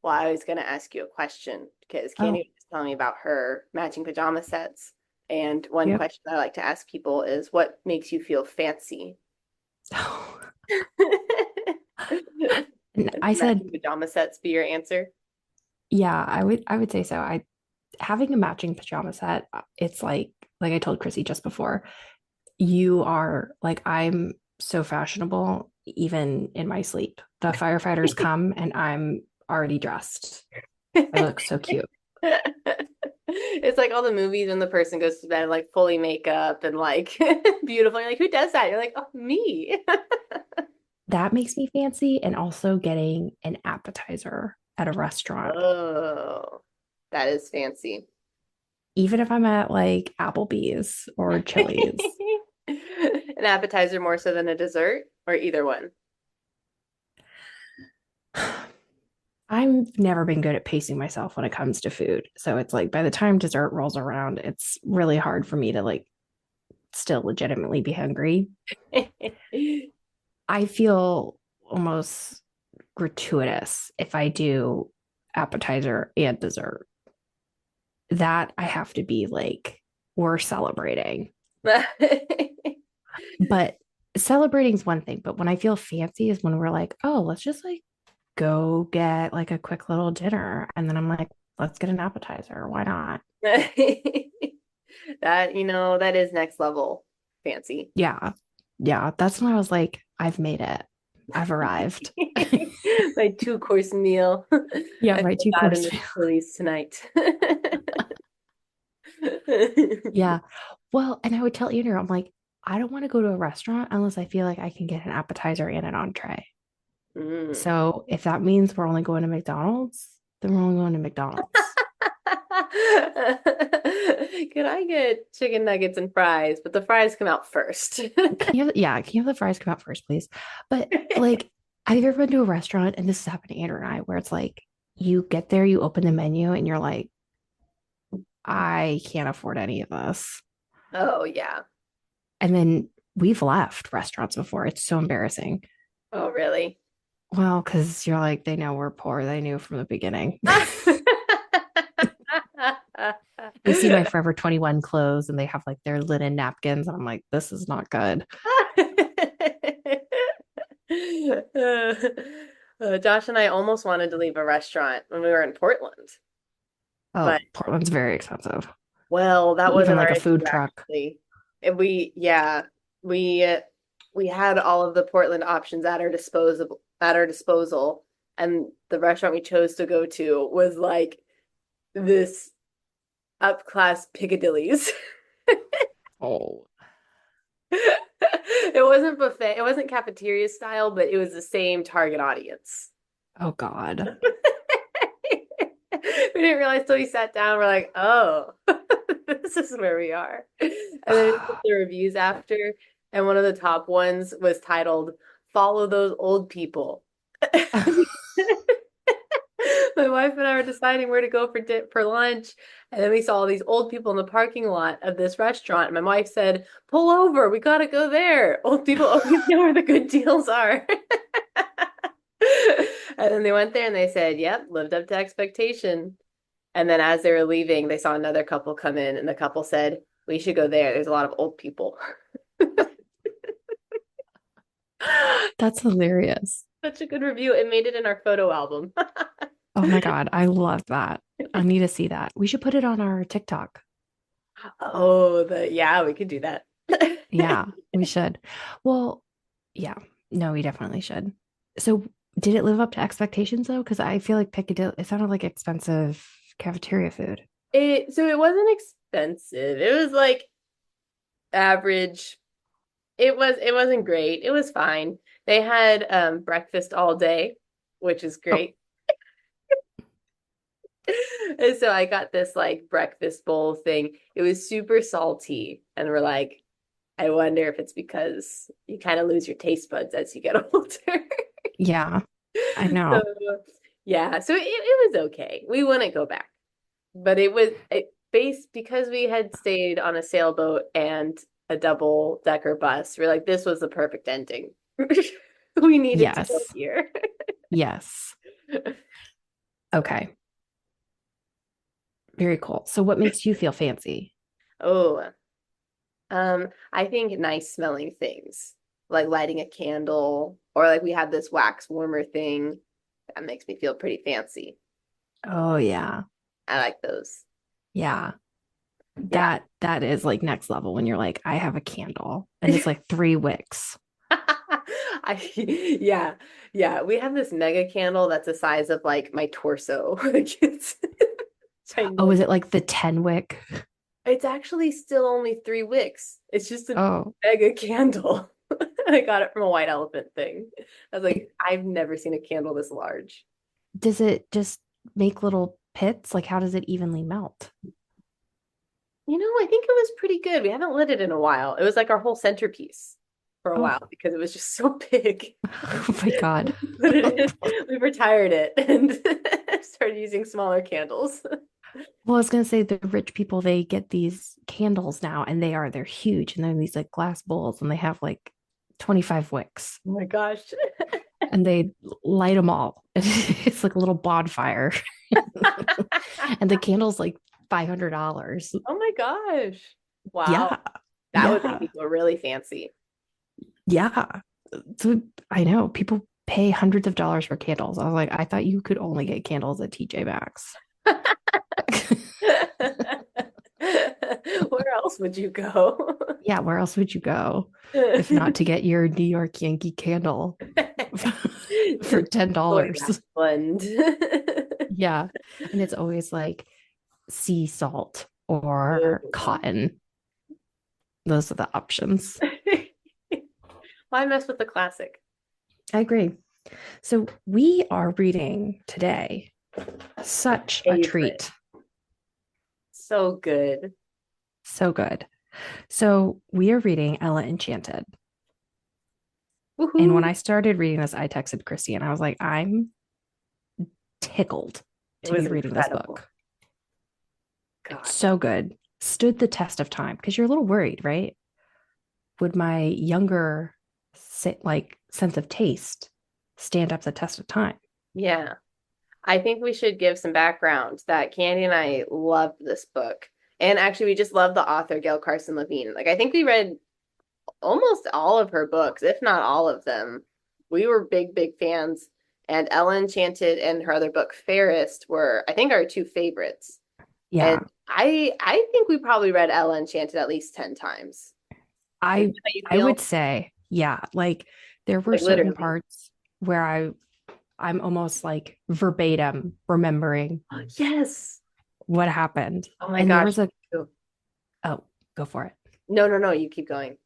Well, I was going to ask you a question because Oh, Candy was telling me about her matching pajama sets. And one yep. question I like to ask people is what makes you feel fancy? And And I said, matching pajama sets be your answer? yeah, I would say so. I having a matching pajama set, it's like I told Chrissy just before, you are like I'm so fashionable even in my sleep. The firefighters come and I'm already dressed. I look so cute. It's like all the movies when the person goes to bed like fully makeup and like beautiful. You're like, who does that? You're like, oh, me. That makes me fancy, and also getting an appetizer at a restaurant. Oh, that is fancy. Even if I'm at like Applebee's or Chili's. An appetizer more so than a dessert, or either one. I've never been good at pacing myself when it comes to food. So it's like by the time dessert rolls around, it's really hard for me to like still legitimately be hungry. I feel almost gratuitous if I do appetizer and dessert. That I have to be like, we're celebrating. But celebrating is one thing, but when I feel fancy is when we're like, oh, let's just like go get like a quick little dinner. And then I'm like, let's get an appetizer. Why not? That is next level fancy. Yeah. Yeah. That's when I was like, I've made it. I've arrived. My two-course meal. Yeah, I right. feel Two bad in course this meal. Chili's tonight. Yeah. Well, and I would tell Andrew, I'm like, I don't want to go to a restaurant unless I feel like I can get an appetizer and an entree. Mm. So if that means we're only going to McDonald's, then we're only going to McDonald's. Could I get chicken nuggets and fries? But the fries come out first. Can you have the fries come out first, please? But like, have you ever been to a restaurant, and this has happened to Andrew and I, where it's like you get there, you open the menu, and you're like, I can't afford any of this. Oh, yeah. And then we've left restaurants before. It's so embarrassing. Oh, really? Well, because you're like, they know we're poor. They knew from the beginning. They see my Forever 21 clothes and they have like their linen napkins. And I'm like, this is not good. Uh, Josh and I almost wanted to leave a restaurant when we were in Portland, Oh, but Portland's very expensive. well, that Even wasn't like our a issue food truck. actually. Yeah, we had all of the Portland options at our disposal, and the restaurant we chose to go to was like this upclass Piccadilly's. Oh, It wasn't buffet, it wasn't cafeteria style, but it was the same target audience. oh God. We didn't realize till we sat down. We're like, oh, this is where we are. And then we looked at the reviews after, and one of the top ones was titled "Follow Those Old People." My wife and I were deciding where to go for lunch, and then we saw all these old people in the parking lot of this restaurant. And my wife said, "Pull over, we gotta go there. Old people always know where the good deals are." And then they went there and they said, "Yep, lived up to expectation." And then as they were leaving, they saw another couple come in, and the couple said, "We should go there. There's a lot of old people." That's hilarious. Such a good review. It made it in our photo album. Oh my God. I love that. I need to see that. We should put it on our TikTok. Oh, yeah, we could do that. Yeah, we should. Well, yeah, no, we definitely should. So, did it live up to expectations though? Because I feel like Piccadilly, it sounded like expensive cafeteria food. So it wasn't expensive. It was like average. It wasn't great. It was fine. They had breakfast all day, which is Oh, great. And so I got this like breakfast bowl thing. It was super salty, and we're like, I wonder if it's because you kind of lose your taste buds as you get older. yeah, I So know. yeah, so it was okay. We wouldn't go back, but based because we had stayed on a sailboat and a double decker bus. We're like, this was the perfect ending. We needed to go Yes, here. yes. Okay. Very cool. So what makes you feel fancy? Oh, I think nice smelling things, like lighting a candle, or like we have this wax warmer thing that makes me feel pretty fancy. Oh yeah. I like those. Yeah. Yeah. That is like next level when you're like, I have a candle and it's like 3 wicks. Yeah, yeah. We have this mega candle that's the size of like my torso. Like it's Oh, is ginormous. it like the 10 wick? It's actually still only 3 wicks. It's just a Oh, mega candle. I got it from a white elephant thing. I was like, I've never seen a candle this large. does it just make little pits? Like how does it evenly melt? I think it was pretty good. We haven't lit it in a while. It was like our whole centerpiece for a while Oh, because it was just so big. oh my God. Put it in, we retired it and started using smaller candles. Well, I was gonna say the rich people, they get these candles now and they're huge and they're in these like glass bowls and they have like 25 wicks Oh my gosh. and they light them all. It's like a little bonfire. And the candle's like $500. Oh my gosh. Wow. Yeah. That would make Yeah. me feel really fancy. Yeah. So I know people pay hundreds of dollars for candles. I was like, I thought you could only get candles at TJ Maxx. Where else would you go? Yeah, where else would you go if not to get your New York Yankee candle for Enjoy that $10? blend. Yeah. And it's always like sea salt or Ooh. cotton. Those are the options. Why mess with the classic? I agree. So we are reading today such a Favorite. treat. So good. So good. So we are reading Ella Enchanted. And when Woohoo. I started reading this, I texted Chrissy and I was like, I'm tickled It to be was reading this incredible. book. It's God. so good. Stood the test of time because you're a little worried, right? Would my younger sense of taste stand up the test of time? Yeah. I think we should give some background that Candy and I loved this book. And actually, we just love the author, Gail Carson Levine. Like, I think we read almost all of her books, if not all of them. We were big, big fans. And Ella Enchanted and her other book, Fairest, were, I think, our two favorites. And Yeah, I think we probably read Ella Enchanted at least 10 times. Is I that how you I would feel? say, yeah, like there were Like, certain literally. parts where I'm almost like verbatim remembering Yes. what happened. Oh my And there gosh. was a oh, go for it. No, no, no. You keep going.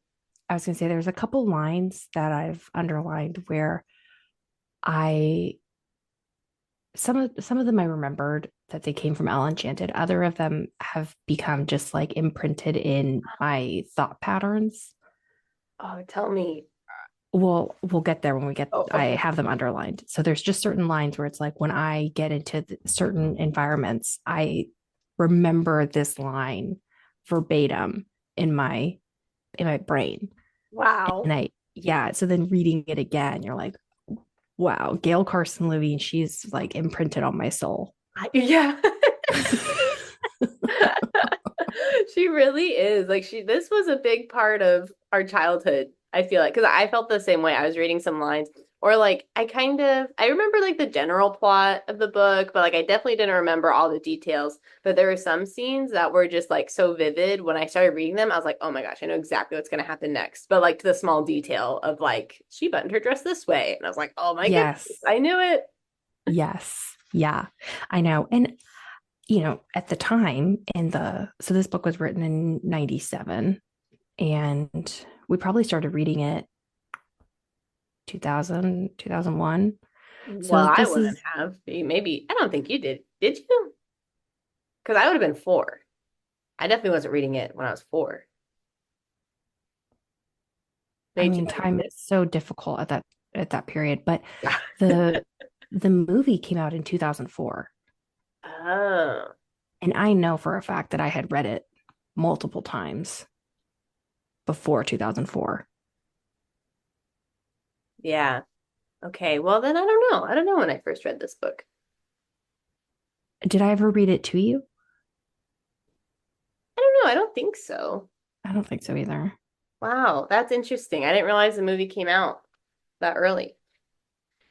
I was gonna say there's a couple lines that I've underlined where I some of them I remembered that they came from Ellen Enchanted. Other of them have become just like imprinted in my thought patterns. Oh, tell me. We'll get there when we get Oh, I okay. have them underlined. So there's just certain lines where it's like when I get into certain environments, I remember this line verbatim in my brain. And Wow. I yeah, so then reading it again, you're like, wow, Gail Carson Levine, she's like imprinted on my soul. Yeah. She really is. Like this was a big part of our childhood, I feel like, because I felt the same way. I was reading some lines or like I remember like the general plot of the book, but like I definitely didn't remember all the details. But there were some scenes that were just like so vivid when I started reading them. I was like, "Oh my gosh, I know exactly what's going to happen next." But like to the small detail of like she buttoned her dress this way, and I was like, "Oh my goodness, Yes. I knew it." Yes. Yeah. I know. And at the time so this book was written in 97 and we probably started reading it 2000, 2001. Well, So I this wouldn't is, have. Maybe I don't think you did. Did you? Because I would have been 4. I definitely wasn't reading it when I was 4. I Maybe mean, time 2006. is so difficult at that period, but the the movie came out in 2004. Oh, And I know for a fact that I had read it multiple times before 2004. yeah. Okay. Well, then I don't know. I don't know when I first read this book. Did I ever read it to you? I don't know. I don't think so. I don't think so either. Wow, that's interesting. I didn't realize the movie came out that early.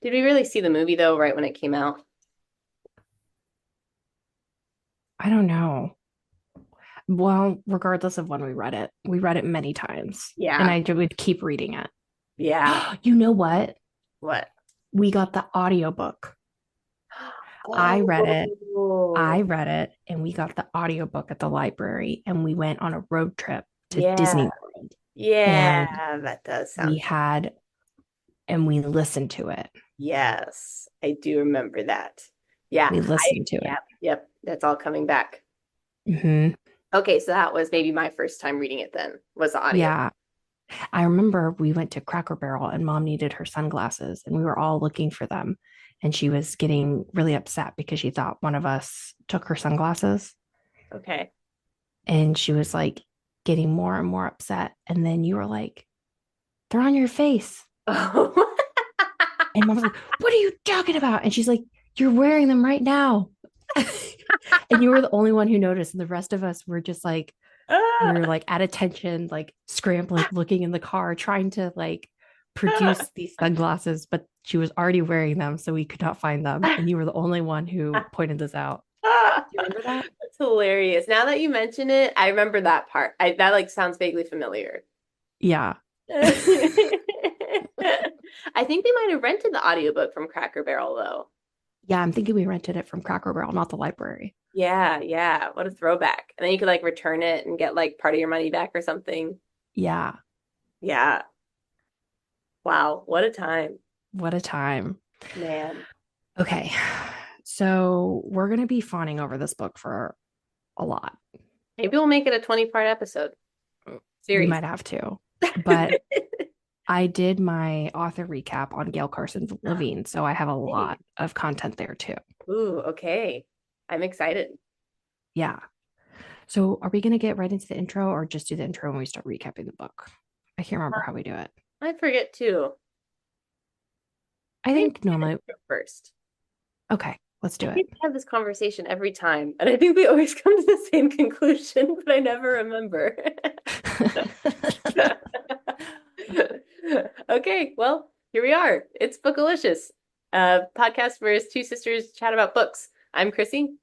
Did we really see the movie though, right when it came out? I don't know. Well, regardless of when we read it many times, and Yeah. I would keep reading it. Yeah. You know what? What? We got the audiobook. I read it. Oh, I read it, and we got the audiobook at the library, and we went on a road trip to yeah. Disney World, and Yeah, that does we sound. had and we listened to it. Yes, I do remember that. Yeah, We listened to it. yep, that's all coming back. Hmm. Okay, so that was maybe my first time reading it then, was the audio. Yeah. I remember we went to Cracker Barrel and mom needed her sunglasses and we were all looking for them. And she was getting really upset because she thought one of us took her sunglasses. Okay. And she was like getting more and more upset. And then you were like, they're on your face. Oh. And mom was like, what are you talking about? And she's like, you're wearing them right now. And you were the only one who noticed. And the rest of us were just like, we were like at attention, like scrambling, looking in the car, trying to like produce these sunglasses, but she was already wearing them, so we could not find them. And you were the only one who pointed this out. Do you remember that? That's hilarious. Now that you mention it, I remember that part. I that like sounds vaguely familiar. Yeah. I think they might have rented the audiobook from Cracker Barrel though. Yeah, I'm thinking we rented it from Cracker Barrel, not the library. Yeah, yeah. What a throwback. And then you could like return it and get like part of your money back or something. Yeah. Yeah. Wow, what a time, What a time. man. Okay. So we're going to be fawning over this book for a lot. Maybe we'll make it a 20-part episode We series. might have to. But I did my author recap on Gail Carson Levine, so I have a Hey. lot of content there too. Ooh, okay. I'm excited. Yeah. So are we going to get right into the intro or just do the intro when we start recapping the book? I can't remember how we do it. I forget too. I Maybe think normally, we go first. okay, let's I do it. think we have this conversation every time, and I think we always come to the same conclusion, but I never remember. Okay, well, here we are. It's Bookalicious, a podcast where two sisters chat about books. I'm Chrissy,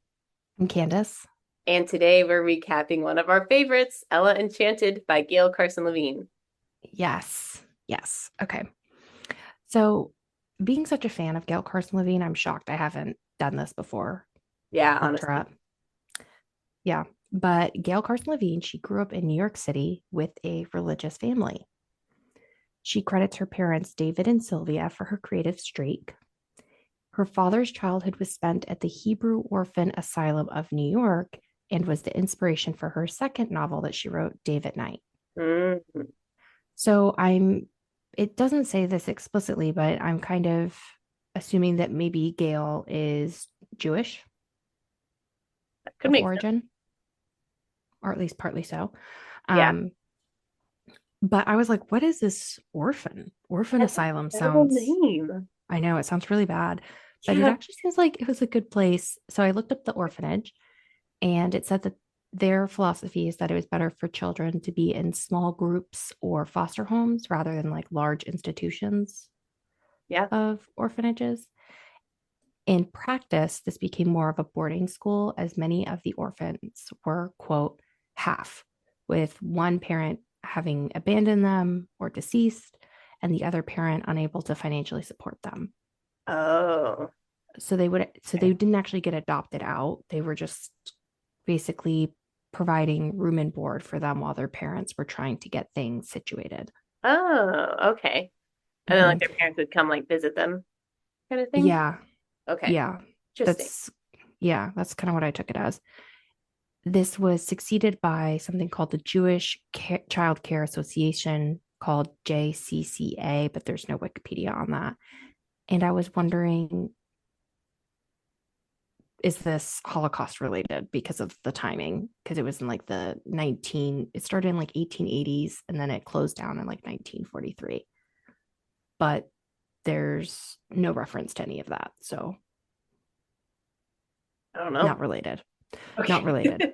I'm Candice. and today we're recapping one of our favorites, Ella Enchanted by Gail Carson Levine. Yes. Yes. Okay. So, being such a fan of Gail Carson Levine, I'm shocked I haven't done this before. Yeah, Looked her honestly. up. Yeah. But Gail Carson Levine, she grew up in New York City with a religious family. She credits her parents, David and Sylvia, for her creative streak. Her father's childhood was spent at the Hebrew Orphan Asylum of New York and was the inspiration for her second novel that she wrote, Dave at Night. Mm, So it doesn't say this explicitly, but I'm kind of assuming that maybe Gail is Jewish that could of make sense. origin, or at least partly so. Yeah. Um, but I was like, what is this orphan? Orphan That's a asylum terrible sounds, name. I know it sounds really bad, but it Yeah. actually seems like it was a good place. So I looked up the orphanage and it said that their philosophy is that it was better for children to be in small groups or foster homes rather than like large institutions Yeah. of orphanages. In practice, this became more of a boarding school as many of the orphans were, quote, half, with one parent having abandoned them or deceased, and the other parent unable to financially support them. Oh. So they didn't actually get adopted out. They were just basically providing room and board for them while their parents were trying to get things situated. Oh, okay. And then like Mhm. their parents would come like visit them kind of thing. Yeah, Okay. yeah. Interesting. That's that's kind of what I took it as. This was succeeded by something called the Child Care Association, called JCCA, but there's no Wikipedia on that. And I was wondering, is this Holocaust related because of the timing? Because it was in like it started in like 1880s and then it closed down in like 1943. But there's no reference to any of that. So I don't know. Not related. Not Okay. related.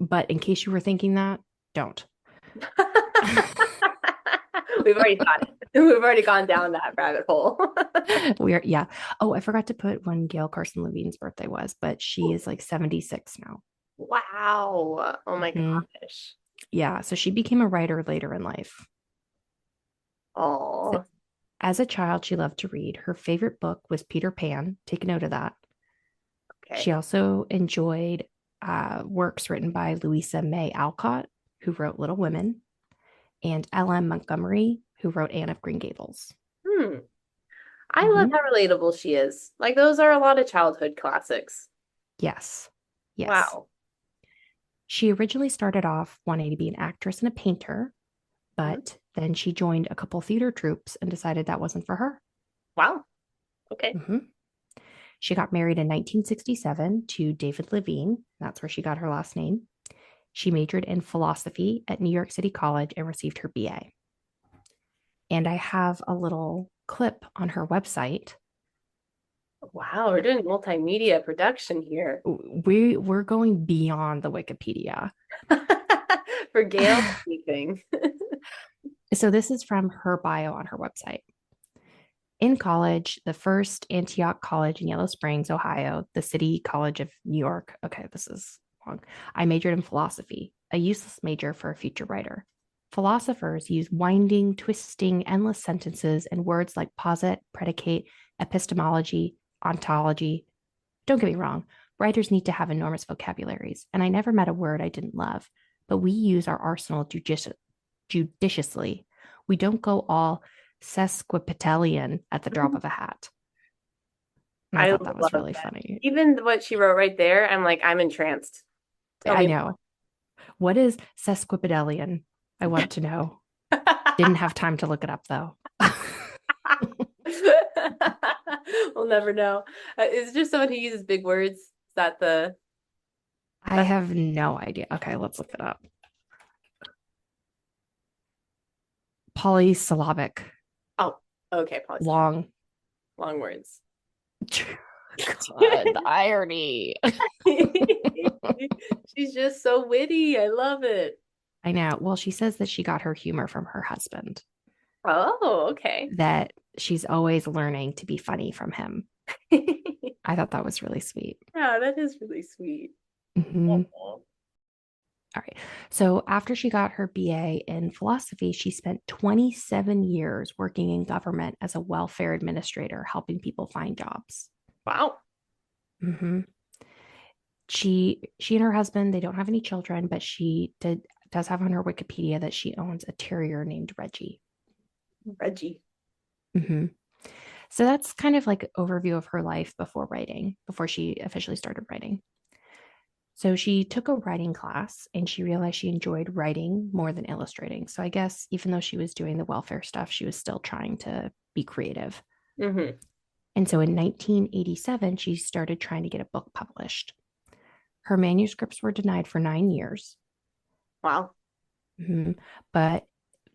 But in case you were thinking that, don't. We've already got it. We've already gone down that rabbit hole. Yeah. Oh, I forgot to put when Gail Carson Levine's birthday was, but she is like 76 now. Wow. Oh my Mhm. gosh. Yeah. So she became a writer later in life. So Oh, as a child, she loved to read. Her favorite book was Peter Pan. Take a note of that. She okay. also enjoyed works written by Louisa May Alcott, who wrote Little Women, and L.M. Montgomery, who wrote Anne of Green Gables. Hmm. I love Mhm. how relatable she is. Like those are a lot of childhood classics. Yes. Yes. Wow. She originally started off wanting to be an actress and a painter, Mhm. but then she joined a couple theater troupes and decided that wasn't for her. Wow. Okay. Mhm. She got married in 1967 to David Levine. That's where she got her last name. She majored in philosophy at New York City College and received her BA. And I have a little clip on her website. Wow, we're doing multimedia production here. We're going beyond the Wikipedia. For Gail speaking. So this is from her bio on her website. In college, the first Antioch College in Yellow Springs, Ohio, the City College of New York. Okay, this is long. I majored in philosophy, a useless major for a future writer. Philosophers use winding, twisting, endless sentences and words like posit, predicate, epistemology, ontology. Don't get me wrong, writers need to have enormous vocabularies, and I never met a word I didn't love, but we use our arsenal judiciously. We don't go all sesquipedalian at the drop of a hat. And I I thought that was love really that. funny. Even what she wrote right there, I'm like, I'm entranced. Tell I me know. What is sesquipedalian? I want to know. more. Didn't have time to look it up though. We'll never know. Is it just someone who uses big words? Is that the I that's have no idea. Okay, let's look it up. Polysyllabic, oh, okay, polysyllable. long. Long words. God, the irony. She's just so witty. I love it. I know. Well, she says that she got her humor from her husband, Oh, okay. that she's always learning to be funny from him. I thought that was really sweet. Yeah, that is really sweet. Mhm. Aw. All right. So after she got her BA in philosophy, she spent 27 years working in government as a welfare administrator, helping people find jobs. Wow. Mhm. She and her husband, they don't have any children, but does have on her Wikipedia that she owns a terrier named Reggie. Reggie. Mhm. So that's kind of like an overview of her life before writing, before she officially started writing. So she took a writing class and she realized she enjoyed writing more than illustrating. So I guess even though she was doing the welfare stuff, she was still trying to be creative. Hmm. And so in 1987, she started trying to get a book published. Her manuscripts were denied for 9 years. Wow. Mhm. But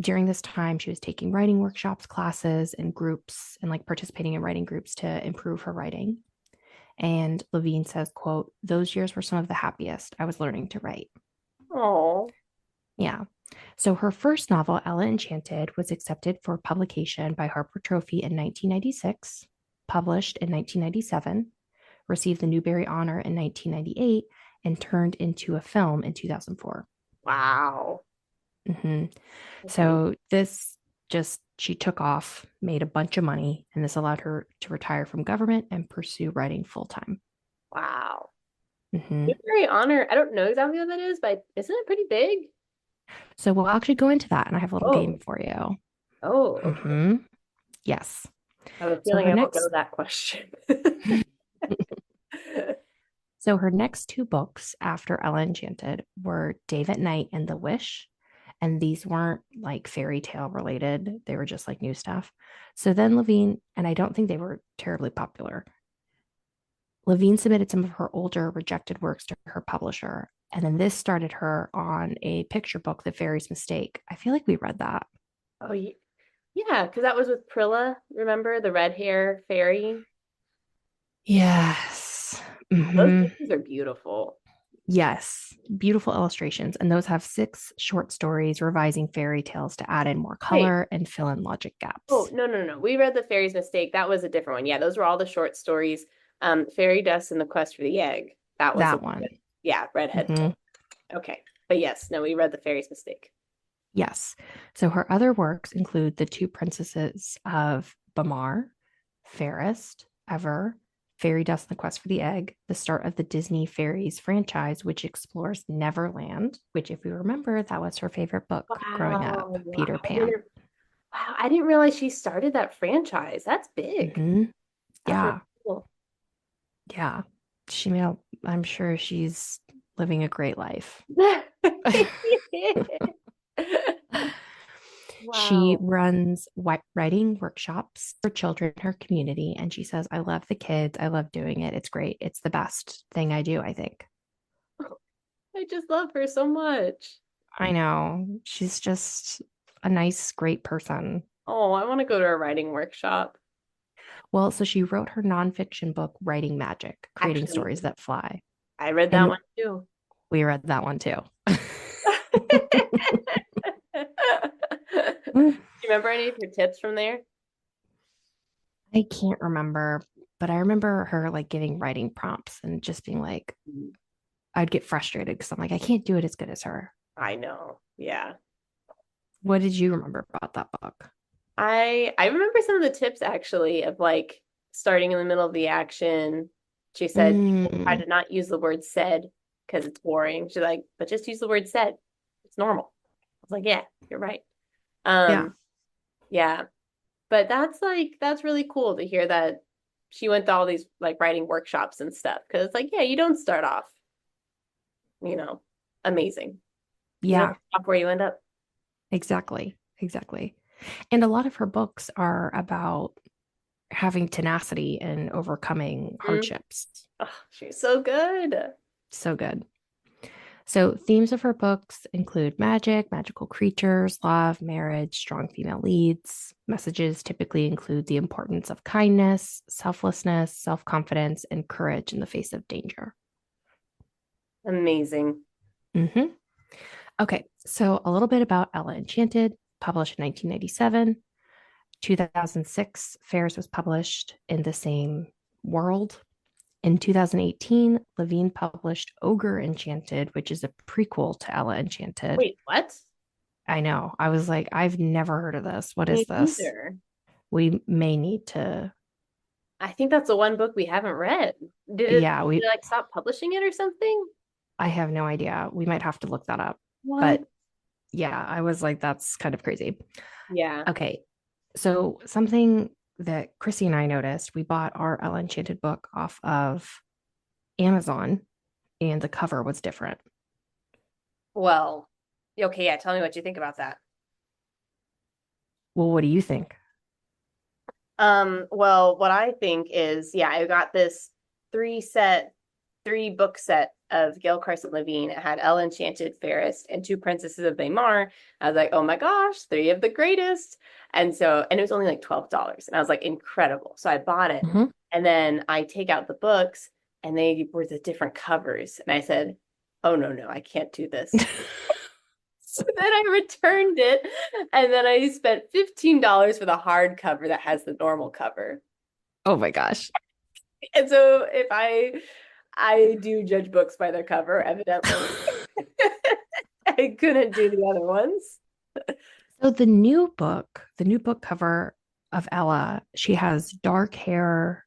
during this time, she was taking writing workshops, classes, and groups, and like participating in writing groups to improve her writing. And Levine says, quote, those years were some of the happiest. I was learning to write. Oh, Yeah. So her first novel, Ella Enchanted, was accepted for publication by Harper Trophy in 1996, published in 1997, received the Newberry Honor in 1998, and turned into a film in 2004. wow. Mhm. That's amazing. So this just, she took off, made a bunch of money, and this allowed her to retire from government and pursue writing full time. Wow. Mhm. Newberry Honor. I don't know exactly what that is, but isn't it pretty big? So we'll actually go into that, and I have a little game Oh, for you. oh, okay. Mhm. Yes. I have a So feeling her I won't know next that question. So her next two books after Ella Enchanted were Dave at Night and The Wish. And these weren't like fairy tale related. They were just like new stuff. So then Levine, and I don't think they were terribly popular. Levine submitted some of her older rejected works to her publisher. And then this started her on a picture book, The Fairy's Mistake. I feel like we read that. Oh, yeah, because that was with Prilla. Remember the red hair fairy? Yes. Yes. Those Hmm. pictures are beautiful. Yes. Beautiful illustrations. And those have 6 short stories revising fairy tales to add in more Wait. color and fill in logic Oh, gaps. no, no, no. We read The Fairy's Mistake. That was a different one. Yeah, those were all the short stories. Fairy Dust and the Quest for the Egg. That was a That one. yeah, Redhead. Hmm. Okay. But yes, no, we read The Fairy's Mistake. Yes. So her other works include The Two Princesses of Bamar, Fairest, Ever, Fairy Dust and the Quest for the Egg, the start of the Disney Fairies franchise, which explores Neverland, which, if we remember, that was her favorite book growing up, Wow. Peter Pan. Wow, I didn't realize she started that franchise. That's big. Hmm. That's really Yeah. cool. Yeah. She made, I'm sure she's living a great life. She Wow. runs writing workshops for children in her community. And she says, I love the kids. I love doing it. It's great. It's the best thing I do, I think. I just love her so much. I know. She's just a nice, great person. Oh, I want to go to a writing workshop. Well, so she wrote her nonfiction book, Writing Magic, Creating Actually, Stories That Fly. I read that And one too. we read that one too. Do you remember any of your tips from there? I can't remember, but I remember her like giving writing prompts and just being like, I'd get frustrated because I'm like, I can't do it as good as her. I know. Yeah. What did you remember about that book? I remember some of the tips actually of like starting in the middle of the action. She said people try Mm, to not use the word said because it's boring. She's like, but just use the word said. It's normal. I was like, yeah, you're right. yeah. Um, yeah. But that's really cool to hear that she went to all these like writing workshops and stuff. Cause it's like, yeah, you don't start off, you know, amazing. You don't Yeah, stop where you end up. exactly. Exactly. And a lot of her books are about having tenacity and overcoming Mm. hardships. Oh, she's so good. So good. So, themes of her books include magic, magical creatures, love, marriage, strong female leads. Messages typically include the importance of kindness, selflessness, self confidence, and courage in the face of danger. Amazing. Hmm. Okay, so a little bit about Ella Enchanted, published in 1997. 2006, Fairs was published in the same world. In 2018, Levine published Ogre Enchanted, which is a prequel to Ella Enchanted. Wait, what? I know. I was like, I've never heard of this. What is Me this? neither. We may need to, I think that's the one book we haven't read. yeah, Did it like stop publishing it or something? I have no idea. We might have to look that up. What? But yeah, I was like, that's kind of crazy. Yeah. Okay. So something that Chrissy and I noticed, we bought our Ella Enchanted book off of Amazon and the cover was different. Well, okay, yeah, tell me what you think about that. Well, what do you think? Well, what I think is, yeah, I got this three set, three book set of Gail Carson Levine. It had Ella Enchanted, Fairest, and Two Princesses of Weimar. I was like, oh my gosh, three of the greatest. And it was only like $12. And I was like, incredible. So I bought it. Mhm. And then I take out the books and they were the different covers. And I said, oh no, no, I can't do this. So then I returned it, and then I spent $15 for the hardcover that has the normal cover. Oh my gosh. And so if I do judge books by their cover, evidently. I couldn't do the other ones. So the new book cover of Ella, she has dark hair.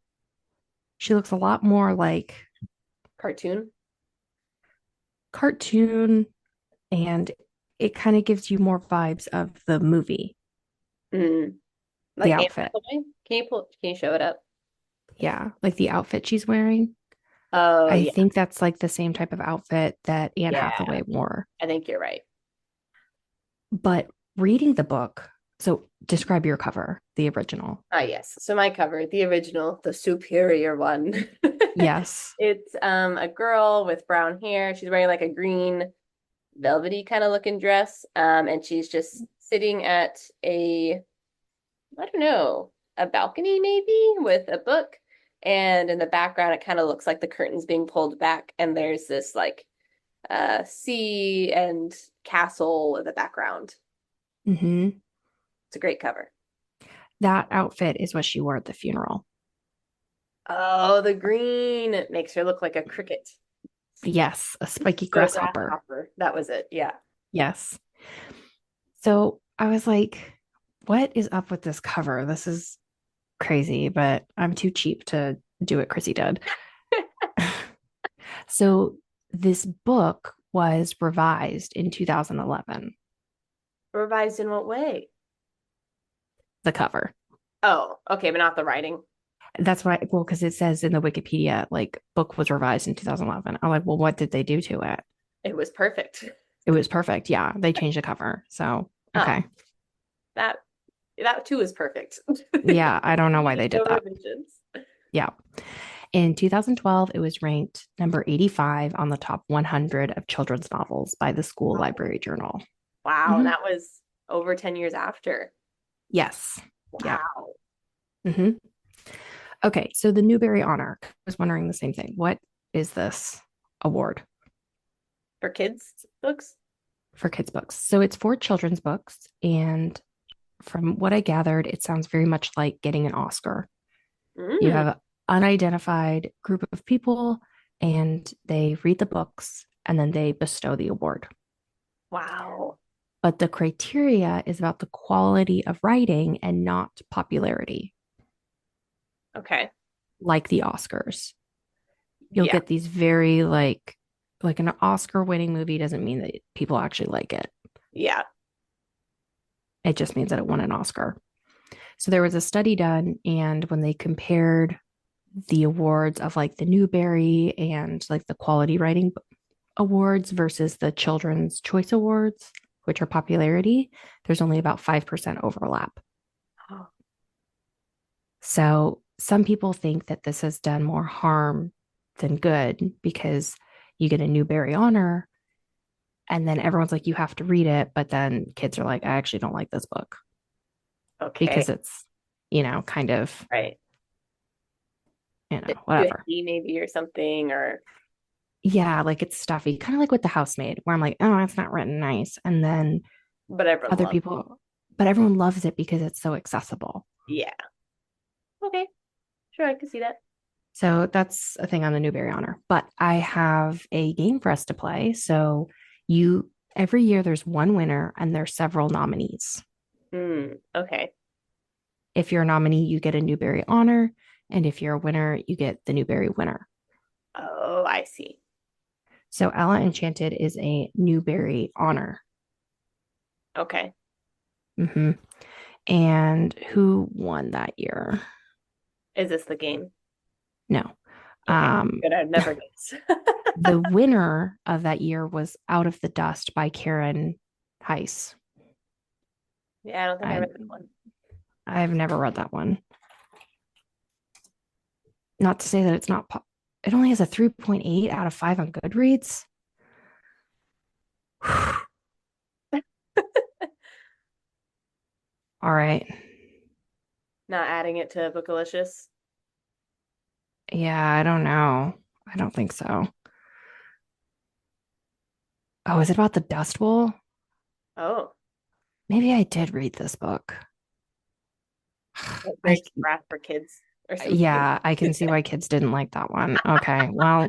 She looks a lot more like Cartoon. cartoon and it kind of gives you more vibes of the movie, Mm. the Like Anne outfit. Hathaway. Can you show it up? Yeah, like the outfit she's wearing. Oh I yeah. think that's like the same type of outfit that Anne Yeah. Hathaway wore. I think you're right. But reading the book, so describe your cover, the original. Ah yes. So my cover, the original, the superior one. Yes. It's a girl with brown hair. She's wearing like a green velvety kind of looking dress. And she's just sitting at I don't know, a balcony maybe with a book. And in the background, it kind of looks like the curtain's being pulled back, and there's this like sea and castle in the background. Hmm. It's a great cover. That outfit is what she wore at the funeral. Oh, the green. It makes her look like a cricket. Yes, a spiky So grasshopper. grasshopper. That was it. Yeah. Yes. So I was like, what is up with this cover? This is crazy, but I'm too cheap to do what Chrissy did. So this book was revised in 2011, Revised in what way? the cover. Oh, okay, but not the writing. That's why, well, because it says in the Wikipedia, like, book was revised in 2011. I'm like, well, what did they do to it? It was perfect. It was perfect. Yeah, they changed the cover. So, Oh, okay. that that too is perfect. Yeah, I don't know why they did No that. revisions. Yeah. In 2012, it was ranked number 85 on the top 100 of children's novels by the School Library Journal. Wow, and Hmm. that was over 10 years after. Yes. Yeah. Wow. Hmm. Okay. So the Newberry Honor, I was wondering the same thing. What is this award For kids books? for kids' books? So it's for children's books. And from what I gathered, it sounds very much like getting an Oscar. You Mm, have an unidentified group of people, and they read the books and then they bestow the award. wow. But the criteria is about the quality of writing and not popularity, Okay. like the Oscars. You'll Yeah. get these very like an Oscar winning movie doesn't mean that people actually like it. Yeah. It just means that it won an Oscar. So there was a study done, and when they compared the awards of like the Newberry and like the quality writing awards versus the Children's Choice Awards, which are popularity, there's only about 5% overlap. Oh, So some people think that this has done more harm than good because you get a Newbery honor and then everyone's like, you have to read it. But then kids are like, I actually don't like this book okay. because it's, kind of, Right. whatever. USD maybe or something, or Yeah, like it's stuffy, kind of like with The Housemaid, where I'm like, oh, it's not written nice. And then but everyone other loves. people, but everyone loves it because it's so accessible. Yeah. Okay. Sure, I can see that. So that's a thing on the Newbery Honor. But I have a game for us to play. So every year there's one winner and there's several nominees. Okay. If you're a nominee, you get a Newbery Honor. And if you're a winner, you get the Newbery winner. Oh, I see. So Ella Enchanted is a Newbery Honor. Okay. Hmm. And who won that year? Is this the game? No. Okay. Um, Good. I'd never guess. the winner of that year was Out of the Dust by Karen Heiss. Yeah, I don't think I I read that one. I've never read that one. Not to say that it's not it only has a 3.8 out of 5 on Goodreads. All right. Not adding it to Bookalicious. Yeah, I don't know. I don't think so. Oh, is it about the Dust Bowl? Oh, Maybe I did read this book. like I breaking wrath for kids or something. Yeah, I can see why kids didn't like that one. Okay, well,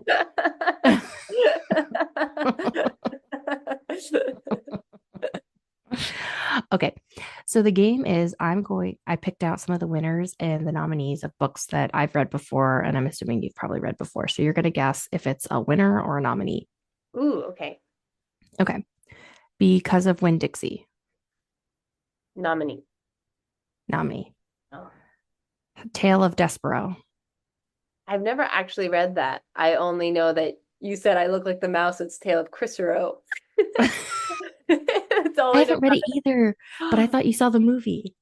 okay. So the game is I picked out some of the winners and the nominees of books that I've read before, and I'm assuming you've probably read before. So you're going to guess if it's a winner or a nominee. Ooh, okay. Okay. Because of Winn-Dixie, Nominee. nominee. Oh. Tale of Despero. I've never actually read that. I only know that you said I look like the mouse. It's Tale of Cicero. That's all I I know haven't read it either, but I about it. thought you saw the movie.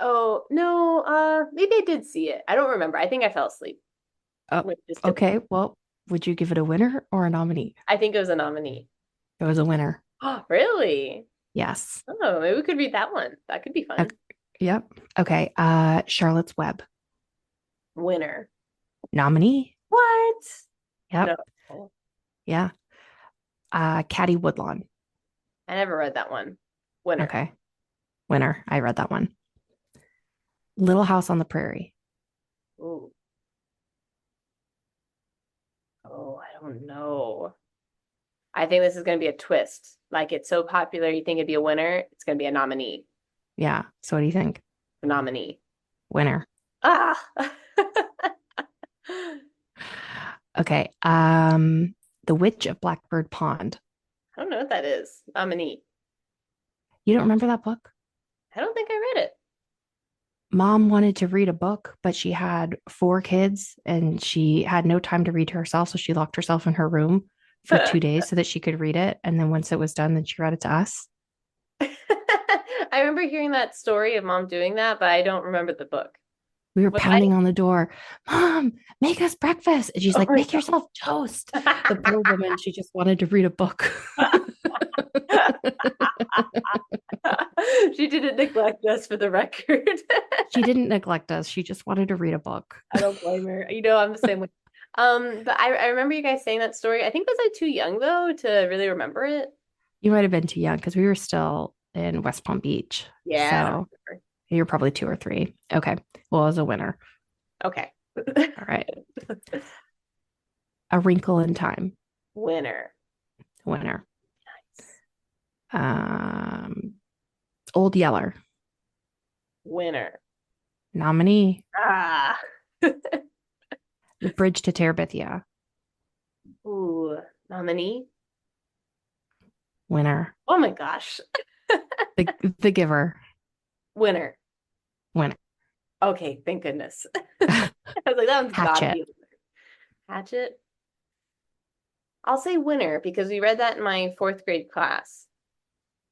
Oh, no, maybe I did see it. I don't remember. I think I fell asleep, Oh, which is typical. okay. Well, would you give it a winner or a nominee? I think it was a nominee. It was a winner. Oh, really? Yes. Oh, maybe we could read that one. That could be fun. Okay. Yep. Okay. Charlotte's Web. Winner. Nominee? What? Yep. No. Yeah. Caddy Woodlawn. I never read that one. Winner. Okay. Winner. I read that one. Little House on the Prairie. Ooh. Oh, I don't know. I think this is going to be a twist. Like it's so popular, you think it'd be a winner. It's going to be a nominee. Yeah. So what do you think? A nominee. Winner. Ah. Okay. The Witch of Blackbird Pond. I don't know what that is. Nominee. You don't remember that book? I don't think I read it. Mom wanted to read a book, but she had four kids and she had no time to read to herself. So she locked herself in her room for 2 days so that she could read it. And then once it was done, then she read it to us. I remember hearing that story of mom doing that, but I don't remember the book. We were Was I? pounding on the door. Mom, make us breakfast. And she's Oh like, my make yourself toast. The poor woman, she just wanted to read a book. She didn't neglect us for the record. She didn't neglect us. She just wanted to read a book. I don't blame her. I'm the same way. But I remember you guys saying that story. I think was I too young though to really remember it? You might have been too young because we were still in West Palm Beach. Yeah, I don't So remember. you're probably 2 or 3. Okay. Well, as a winner. Okay. All right. A Wrinkle in Time. Winner. Winner. Um, Old Yeller. Winner. Nominee. Ah. The Bridge to Terabithia. Ooh, nominee. Winner. Oh my gosh. The Giver. Winner. Winner. Okay, thank goodness. I was like, that one's gotta Hatchet. be a winner. Hatchet. I'll say winner because we read that in my fourth grade class.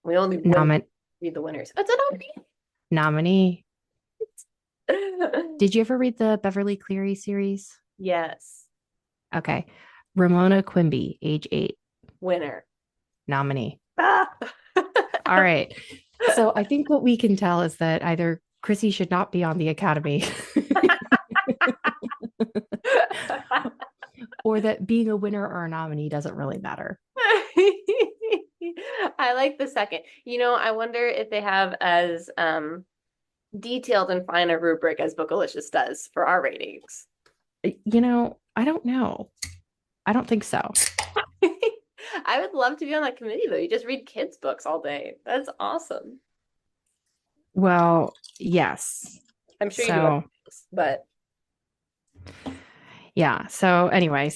We only win Nomin read the winners. That's a Nominee. nominee. Did you ever read the Beverly Cleary series? Yes. Okay. Ramona Quimby, age 8. Winner. Nominee. Ah. All right. So I think what we can tell is that either Chrissy should not be on the Academy or that being a winner or a nominee doesn't really matter. I like the second. I wonder if they have as detailed and fine a rubric as Bookalicious does for our ratings. I don't know. I don't think so. I would love to be on that committee though. You just read kids' books all day. That's awesome. Well, yes. I'm sure you do other So, things, but yeah. So, anyway,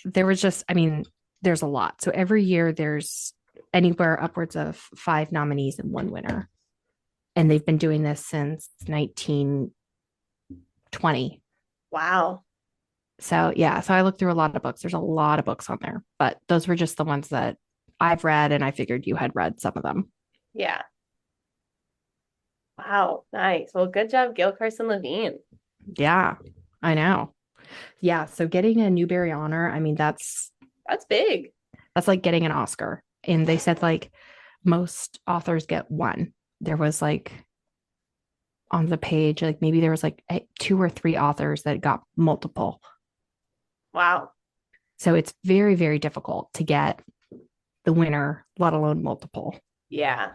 there was just, I mean, there's a lot. So every year there's anywhere upwards of 5 nominees and 1 winner. And they've been doing this since 1920. wow. So, yeah. So I looked through a lot of books. There's a lot of books on there, but those were just the ones that I've read. And I figured you had read some of them. Yeah. Wow. Nice. Well, good job, Gail Carson Levine. Yeah, I know. Yeah. So getting a Newberry honor, I mean, That's big. that's like getting an Oscar. And they said like most authors get one. There was like on the page, like maybe there was like 2 or 3 authors that got multiple. Wow. So it's very, very difficult to get the winner, let alone multiple. Yeah.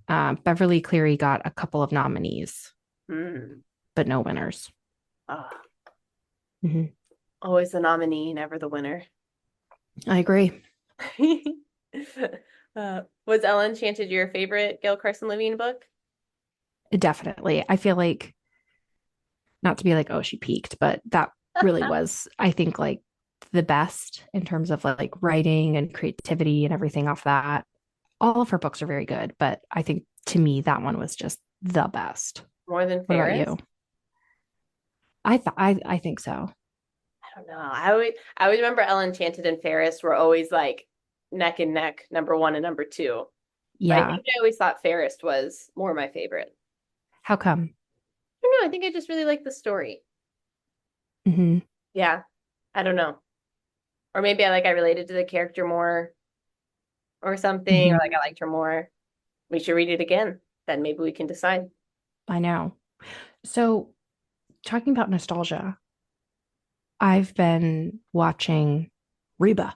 Beverly Cleary got a couple of nominees, Mm. but no winners. Oh, Mhm. always the nominee, never the winner. I agree. Was Ella Enchanted your favorite Gail Carson Levine book? Definitely. I feel like, not to be like, oh, she peaked, but that really was, I think, like the best in terms of like writing and creativity and everything off that. All of her books are very good, but I think to me that one was just the best. More than What about Ferris? you? I think so. I don't know. I always remember Ella Enchanted and Ferris were always like neck and neck, number one and number two. But I Yeah. think I always thought Ferris was more my favorite. How come? I don't know. I think I just really like the story. Hmm. Yeah. I don't know. Or maybe I related to the character more or something, or Hmm. like I liked her more. We should read it again. Then maybe we can decide. I know. So talking about nostalgia, I've been watching Reba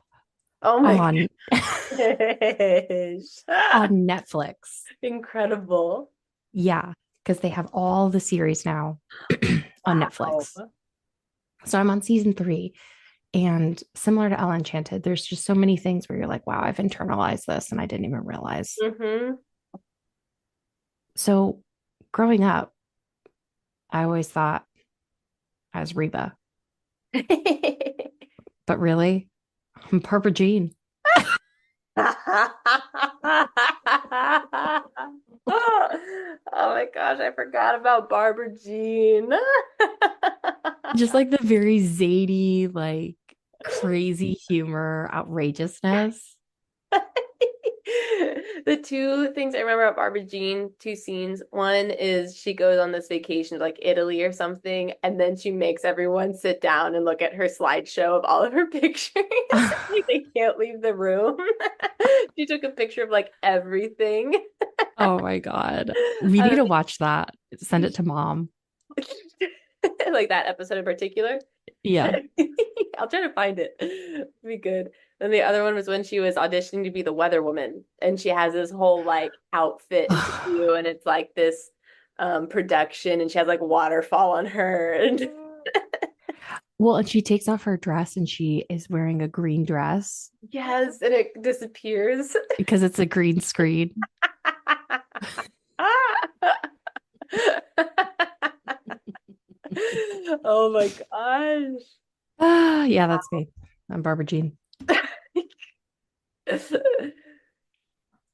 Oh my on gosh. on Netflix. Incredible. Yeah, because they have all the series now on Wow. Netflix. So I'm on season 3. And similar to Ella Enchanted, there's just so many things where you're like, wow, I've internalized this and I didn't even realize. Hmm. So growing up, I always thought I was Reba, but really, I'm Barbara Jean. Oh my gosh, I forgot about Barbara Jean. Just like the very zany, like crazy humor, outrageousness. The two things I remember about Barbara Jean, two scenes. One is she goes on this vacation to like Italy or something, and then she makes everyone sit down and look at her slideshow of all of her pictures. Like they can't leave the room. She took a picture of like everything. Oh my God. We need Um, to watch that. Send it to mom. like that episode in particular. Yeah. I'll try to find it. It'd be good. Then the other one was when she was auditioning to be the weather woman, and she has this whole like outfit interview, and it's like this production, and she has like waterfall on her, and Well, and she takes off her dress and she is wearing a green dress yes, and it disappears. because it's a green screen. Oh my gosh. Yeah, that's me. I'm Barbara Jean.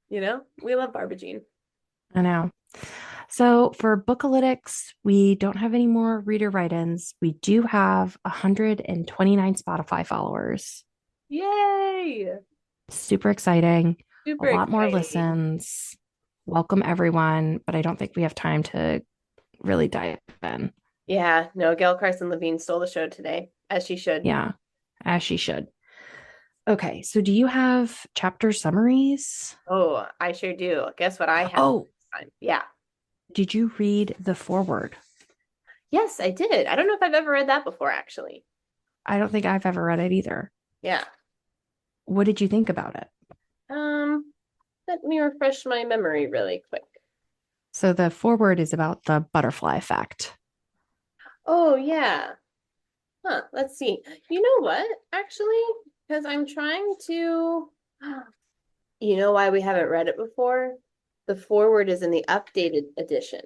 You know, we love Barbara Jean. I know. So for Bookalytics, we don't have any more reader write-ins. We do have 129 Spotify followers. Yay! Super exciting. A Super lot more exciting. listens. Welcome everyone, but I don't think we have time to really dive in. Yeah, no, Gail Carson Levine stole the show today, as she should. Yeah, as she should. Okay, so do you have chapter summaries? Oh, I sure do. Guess what I have Oh, this time? Yeah. did you read the foreword? Yes, I did. I don't know if I've ever read that before, actually. I don't think I've ever read it either. Yeah. What did you think about it? Um, Let me refresh my memory really quick. So the foreword is about the butterfly effect. Oh, yeah. Huh, let's see. You know what? Actually, because I'm trying to, you know why we haven't read it before? The forward is in the updated edition.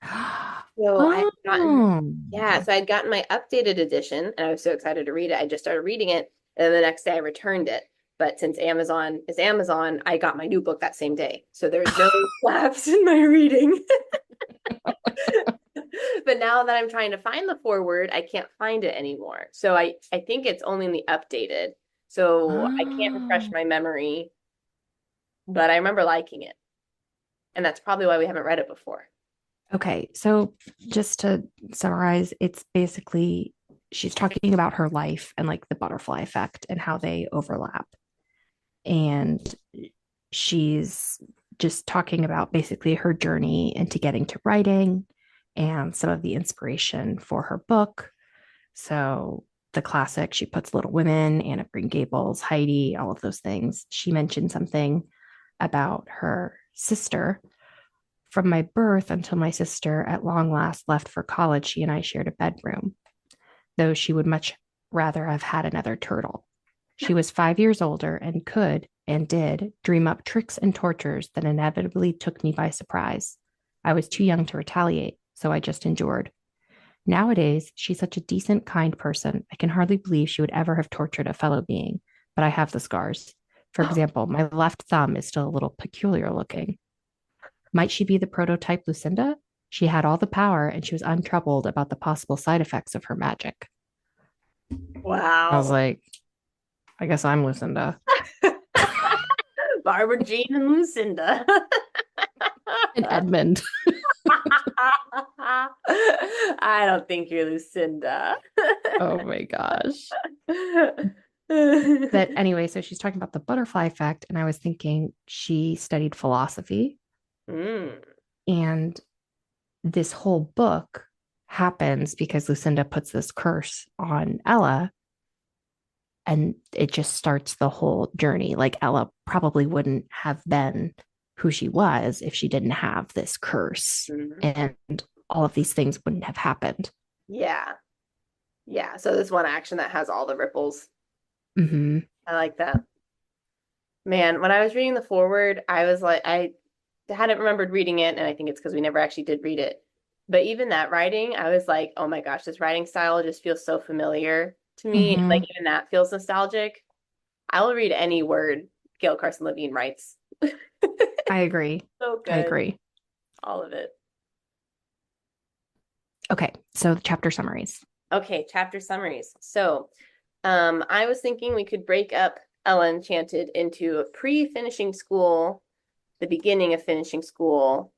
So I had gotten, Oh, yeah, so I'd gotten my updated edition and I was so excited to read it. I just started reading it and then the next day I returned it. But since Amazon is Amazon, I got my new book that same day. So there's no lapse in my reading. But now that I'm trying to find the forward, I can't find it anymore. So I think it's only in the updated. So I can't refresh oh. my memory, but I remember liking it. And that's probably why we haven't read it before. Okay, so just to summarize, it's basically she's talking about her life and like the butterfly effect and how they overlap. And she's just talking about basically her journey into getting to writing and some of the inspiration for her book. So the classic, she puts Little Women, Anne of Green Gables, Heidi, all of those things. She mentioned something about her sister. From my birth until my sister at long last left for college, she and I shared a bedroom, though she would much rather have had another turtle. She was 5 years older and could, and did, dream up tricks and tortures that inevitably took me by surprise. I was too young to retaliate, so I just endured. Nowadays, she's such a decent, kind person. I can hardly believe she would ever have tortured a fellow being, but I have the scars. For example, my left thumb is still a little peculiar looking. Might she be the prototype Lucinda? She had all the power and she was untroubled about the possible side effects of her magic. I was Wow. like, I guess I'm Lucinda. Barbara Jean and Lucinda. And Edmund. I don't think you're Lucinda. Oh my gosh. But anyway, so she's talking about the butterfly effect. And I was thinking she studied philosophy. Mm. And this whole book happens because Lucinda puts this curse on Ella, and it just starts the whole journey. Like Ella probably wouldn't have been who she was if she didn't have this curse, Mhm. and all of these things wouldn't have happened. Yeah. Yeah. So this one action that has all the ripples. Mm-hmm. I like that. Man, when I was reading the foreword, I was like, I hadn't remembered reading it, and I think it's because we never actually did read it. But even that writing, I was like, oh my gosh, this writing style just feels so familiar to me. Like Mm-hmm. even that feels nostalgic. I will read any word Gail Carson Levine writes. I agree. So I good. agree. All of it. Okay, so chapter summaries. Okay, chapter summaries. So, I was thinking we could break up Ella Enchanted into a pre-finishing school, the beginning of finishing school,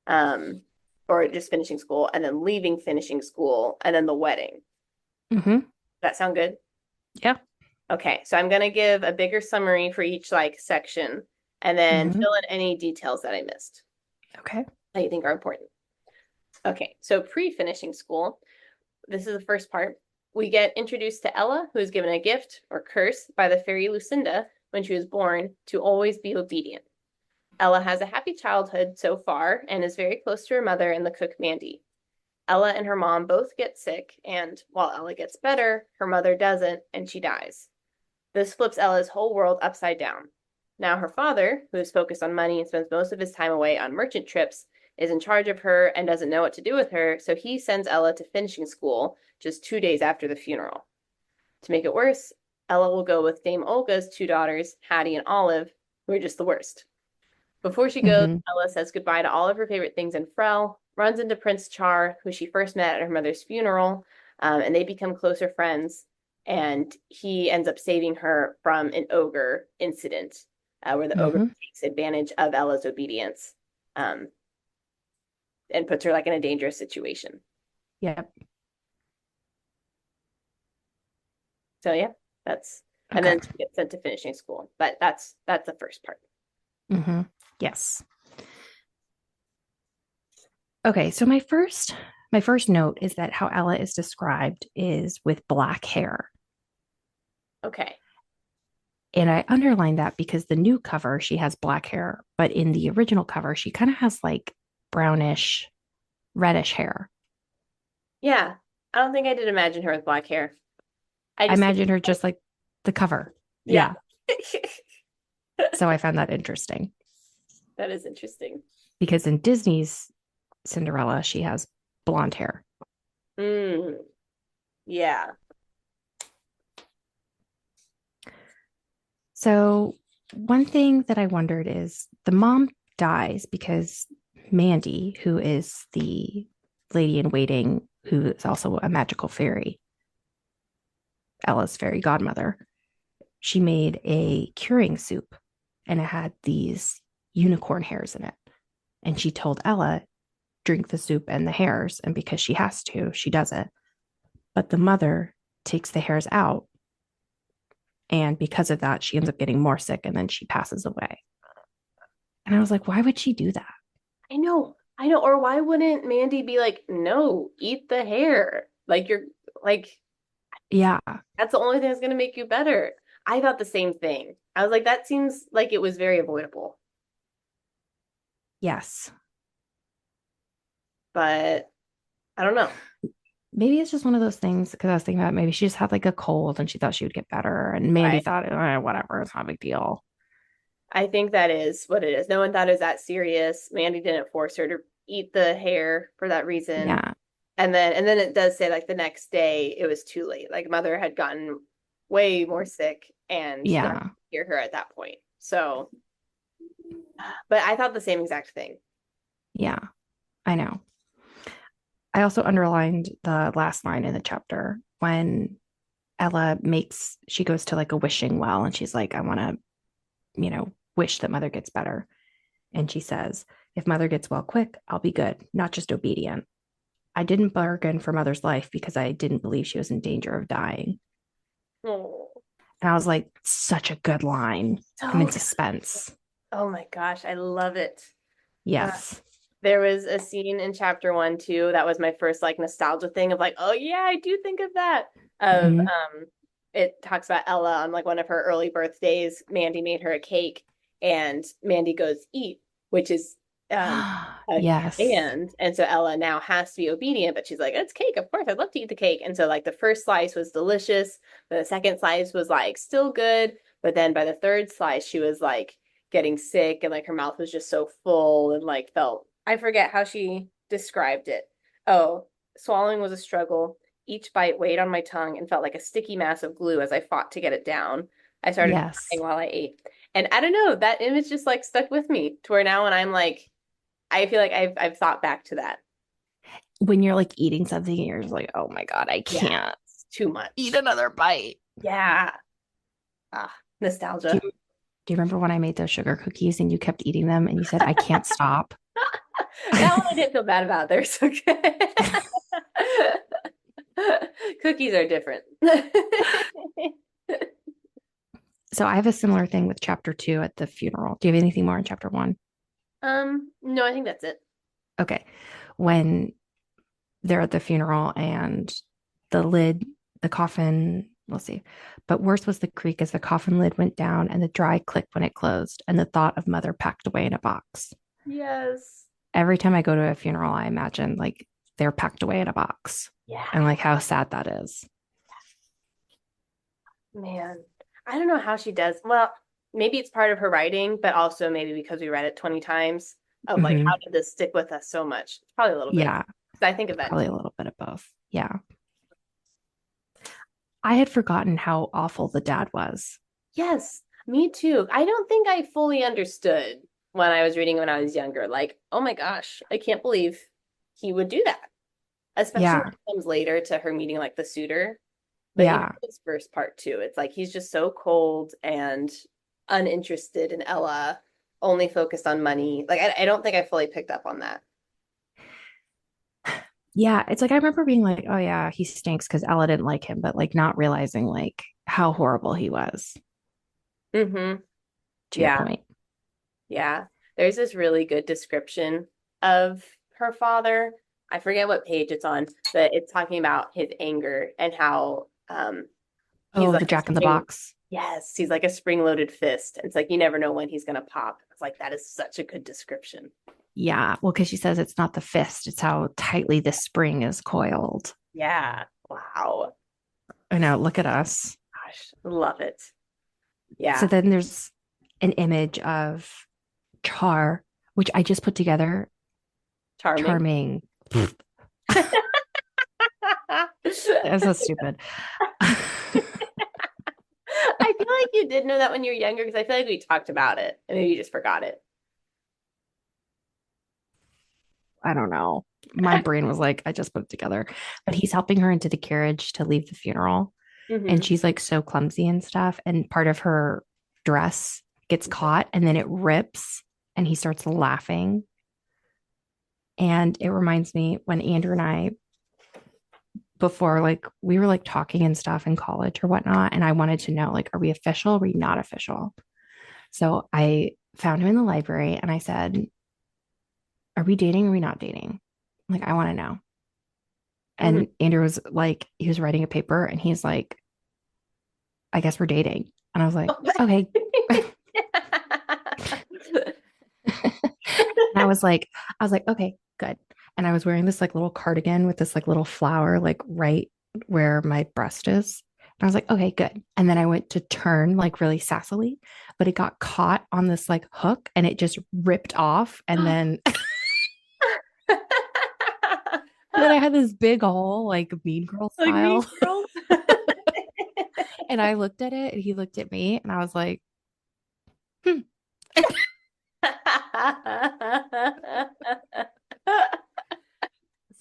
um, or just finishing school, and then leaving finishing school, and then the wedding. Mm-hmm. That sound good? Yeah. Okay, so I'm gonna give a bigger summary for each like section, and then Mm-hmm. fill in any details that I missed Okay. that you think are important. Okay, so pre-finishing school. This is the first part. We get introduced to Ella, who is given a gift or curse by the fairy Lucinda when she was born to always be obedient. Ella has a happy childhood so far and is very close to her mother and the cook Mandy. Ella and her mom both get sick, and while Ella gets better, her mother doesn't, and she dies. This flips Ella's whole world upside down. Now, her father, who is focused on money and spends most of his time away on merchant trips, is in charge of her and doesn't know what to do with her, so he sends Ella to finishing school just 2 days after the funeral. To make it worse, Ella will go with Dame Olga's two daughters, Hattie and Olive, who are just the worst. Before she goes, Mm-hmm. Ella says goodbye to all of her favorite things in Frel, runs into Prince Char, who she first met at her mother's funeral, and they become closer friends. And he ends up saving her from an ogre incident where the ogre Mm-hmm. takes advantage of Ella's obedience um, and puts her like in a dangerous situation. Yep. So yeah, that's and Okay. then she gets sent to finishing school. But that's the first part. Mm-hmm. Yes. Okay, so my first note is that how Ella is described is with black hair. Okay. And I underline that because the new cover, she has black hair, but in the original cover, she kind of has like brownish, reddish hair. Yeah. I don't think I did imagine her with black hair. I I just think imagine her just like the cover. yeah. Yeah. So I found that interesting That is interesting. because in Disney's Cinderella, she has blonde hair. Mm, yeah. So one thing that I wondered is the mom dies because Mandy, who is the lady in waiting, who is also a magical fairy, Ella's fairy godmother, she made a curing soup and it had these unicorn hairs in it. And she told Ella, drink the soup and the hairs. And because she has to, she does it. But the mother takes the hairs out. And because of that, she ends up getting more sick and then she passes away. And I was like, why would she do that? I know. I know. Or why wouldn't Mandy be like, no, eat the hair? Like you're like Yeah. that's the only thing that's gonna make you better. I thought the same thing. I was like, that seems like it was very avoidable. Yes. But I don't know. Maybe it's just one of those things because I was thinking about maybe she just had like a cold and she thought she would get better. And Mandy Right. thought, whatever, it's not a big deal. I think that is what it is. No one thought it was that serious. Mandy didn't force her to eat the hair for that reason. Yeah. And then it does say like the next day it was too late. Like mother had gotten way more sick and no one Yeah. could hear her at that point. So, but I thought the same exact thing. Yeah. I know. I also underlined the last line in the chapter when she goes to like a wishing well and she's like, I want to, wish that mother gets better. And she says, if mother gets well quick, I'll be good, not just obedient. I didn't bargain for mother's life because I didn't believe she was in danger of dying. Oh, And I was like, such a good line. I'm so in good. suspense. Oh my gosh, I love it. Uh, Yes. There was a scene in chapter one too that was my first like nostalgia thing of like, oh yeah, I do think of that. Of Hmm. it talks about Ella on like one of her early birthdays. Mandy made her a cake, and Mandy goes eat, which is a Yes. command. And so Ella now has to be obedient, but she's like, it's cake, of course, I'd love to eat the cake. And so like the first slice was delicious, but the second slice was like still good, but then by the third slice, she was like getting sick and like her mouth was just so full and like felt I forget how she described it. Oh, swallowing was a struggle. Each bite weighed on my tongue and felt like a sticky mass of glue as I fought to get it down. I started crying Yes. while I ate. And I don't know, that image just like stuck with me to where now when I'm like I feel like I've thought back to that. When you're like eating something and you're just like, oh my God, I Yeah, can't it's too eat much. another bite. Yeah. Ah, Do nostalgia. you, do you remember when I made those sugar cookies and you kept eating them and you said, I can't stop? That one I didn't feel bad about. They're so good. Cookies are different. So I have a similar thing with chapter two at the funeral. Do you have anything more in chapter one? No, I think that's it. Okay. When they're at the funeral and the lid, the coffin, we'll see. But worse was the creak as the coffin lid went down and the dry click when it closed, and the thought of mother packed away in a box. Yes. Every time I go to a funeral, I imagine like they're packed away in a box Yeah, and like how sad that is. man. I don't know how she does. Well, maybe it's part of her writing, but also maybe because we read it 20 times of like, how Mm-hmm. did this stick with us so much? It's probably a little bit of, Yeah, 'cause I think of that probably too. a little bit of both. Yeah. I had forgotten how awful the dad was. Yes, me too. I don't think I fully understood when I was reading when I was younger. Like, oh my gosh, I can't believe he would do that. Especially when Yeah. it comes later to her meeting like the suitor. But even Yeah. this first part too, it's like he's just so cold and uninterested in Ella, only focused on money. Like I don't think I fully picked up on that. Yeah. It's like I remember being like, oh yeah, he stinks because Ella didn't like him, but like not realizing like how horrible he was, Mm-hmm. to your Yeah, point. yeah. There's this really good description of her father. I forget what page it's on, but it's talking about his anger and how he's Oh, like the a Jack in the spring. Box. Yes, he's like a spring-loaded fist. It's like you never know when he's gonna pop. It's like that is such a good description. Yeah. Well, because she says it's not the fist, it's how tightly the spring is coiled. Yeah. Wow. I know. Look at us. Gosh, love it. So Yeah. then there's an image of Char, which I just put together. Charming. Charming. I That's so stupid. feel like you did know that when you were younger because I feel like we talked about it and maybe you just forgot it. I don't know. My brain was like, I just put it together. But he's helping her into the carriage to leave the funeral. And Hmm. she's like so clumsy and stuff. And part of her dress gets caught and then it rips and he starts laughing. And it reminds me when Andrew and I, before like we were like talking and stuff in college or whatnot. And I wanted to know, like, are we official? Are we not official? So I found him in the library and I said, are we dating? Or are we not dating? Like, I want to know. Hmm. And Andrew was like, he was writing a paper and he's like, I guess we're dating. And I was like, okay. And I was like, okay, good. And I was wearing this like little cardigan with this like little flower, like right where my breast is. And I was like, okay, good. And then I went to turn like really sassily, but it got caught on this like hook and it just ripped off. And then, then I had this big hole, like mean girl Like Mean style. Girls. And I looked at it and he looked at me and I was like, hmm.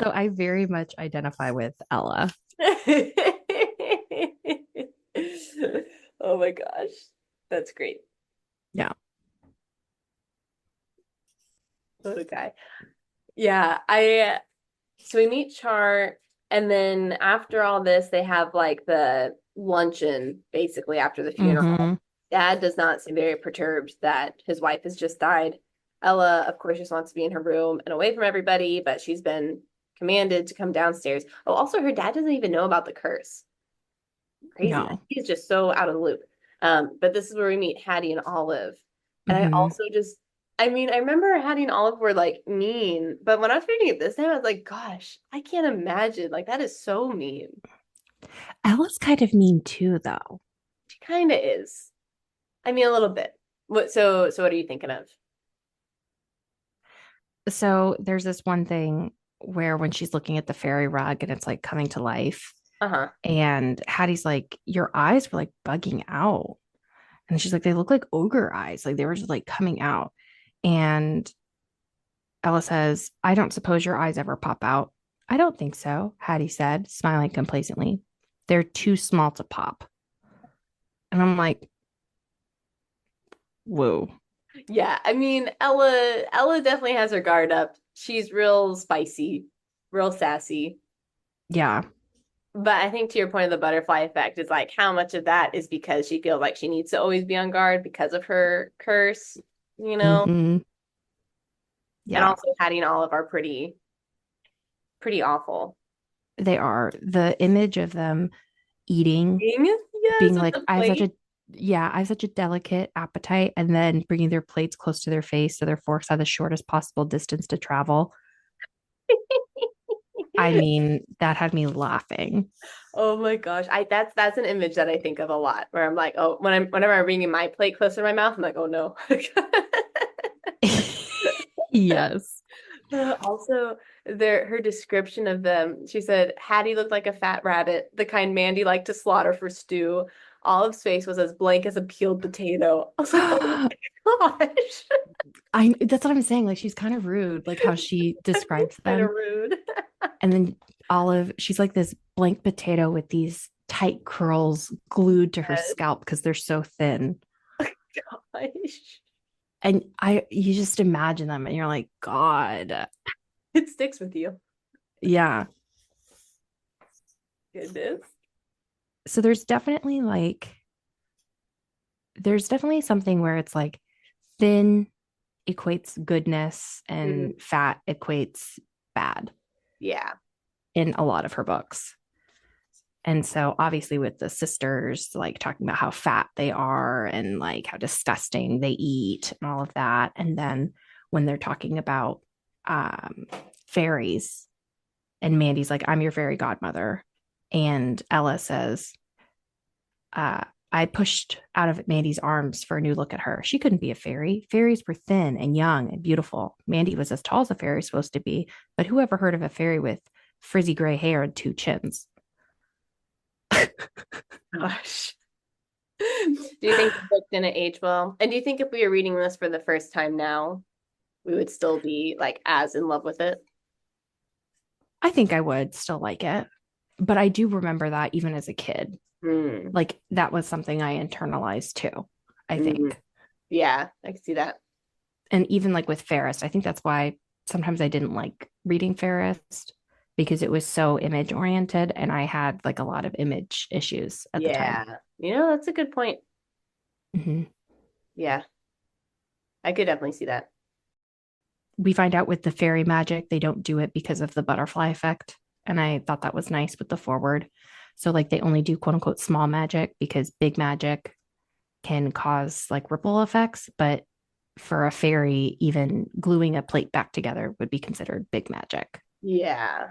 So I very much identify with Ella. Oh my gosh. That's great. Yeah. What a guy. Yeah, I so we meet Char and then after all this they have like the luncheon basically after the funeral. Mm-hmm. Dad does not seem very perturbed that his wife has just died. Ella, of course, just wants to be in her room and away from everybody, but she's been commanded to come downstairs. Oh, also, her dad doesn't even know about the curse. Crazy. No. He's just so out of the loop. But this is where we meet Hattie and Olive. And I Hmm. also just, I mean, I remember Hattie and Olive were like mean, but when I was reading it this time, I was like, gosh, I can't imagine. Like, that is so mean. Ella's kind of mean too, though. She kind of is. I mean, a little bit. So what are you thinking of? So there's this one thing where when she's looking at the fairy rug and it's like coming to life, Uh-huh. and Hattie's like, your eyes were like bugging out. And she's like, they look like ogre eyes. Like they were just like coming out. And Ella says, I don't suppose your eyes ever pop out. I don't think so, Hattie said, smiling complacently. They're too small to pop. And I'm like, whoa. Yeah, I mean, Ella definitely has her guard up. She's real spicy, real sassy. Yeah. But I think to your point of the butterfly effect is like how much of that is because she feels like she needs to always be on guard because of her curse, you know? Mm-hmm. And Yeah. also Hattie and Olive are pretty awful. They are. The image of them eating, Yes, being with like, the I have such plate. a, yeah, I have such a delicate appetite, and then bringing their plates close to their face so their forks have the shortest possible distance to travel. I mean, that had me laughing. Oh my gosh. That's an image that I think of a lot where I'm like, oh, whenever I'm bringing my plate closer to my mouth, I'm like, oh no. Yes. Also, her description of them, she said Hattie looked like a fat rabbit, the kind Mandy liked to slaughter for stew. Olive's face was as blank as a peeled potato. I was like, oh my gosh. I that's what I'm saying. Like she's kind of rude, like how she That is describes kind of them. rude. And then Olive, she's like this blank potato with these tight curls glued to her Yes. scalp because they're so thin. Gosh. And you just imagine them and you're like, God. It sticks with you. Yeah. Goodness. So there's definitely something where it's like thin equates goodness Mm, and fat equates bad yeah. in a lot of her books. And so obviously with the sisters like talking about how fat they are and like how disgusting they eat and all of that. And then when they're talking about fairies and Mandy's like, I'm your fairy godmother. And Ella says, uh, I pushed out of Mandy's arms for a new look at her. She couldn't be a fairy. Fairies were thin and young and beautiful. Mandy was as tall as a fairy is supposed to be, but who ever heard of a fairy with frizzy gray hair and two chins? Gosh. Do you think the book didn't age well? And do you think if we were reading this for the first time now, we would still be like as in love with it? I think I would still like it. But I do remember that even as a kid. Mm, Like that was something I internalized too, I mm. think. Yeah, I can see that. And even like with Ferris, I think that's why sometimes I didn't like reading Ferris because it was so image oriented and I had like a lot of image issues at the time. Yeah. That's a good point. Mhm. Yeah, I could definitely see that. We find out with the fairy magic, they don't do it because of the butterfly effect. And I thought that was nice with the forward. So, like, they only do quote unquote small magic because big magic can cause like ripple effects. But for a fairy, even gluing a plate back together would be considered big magic. Yeah.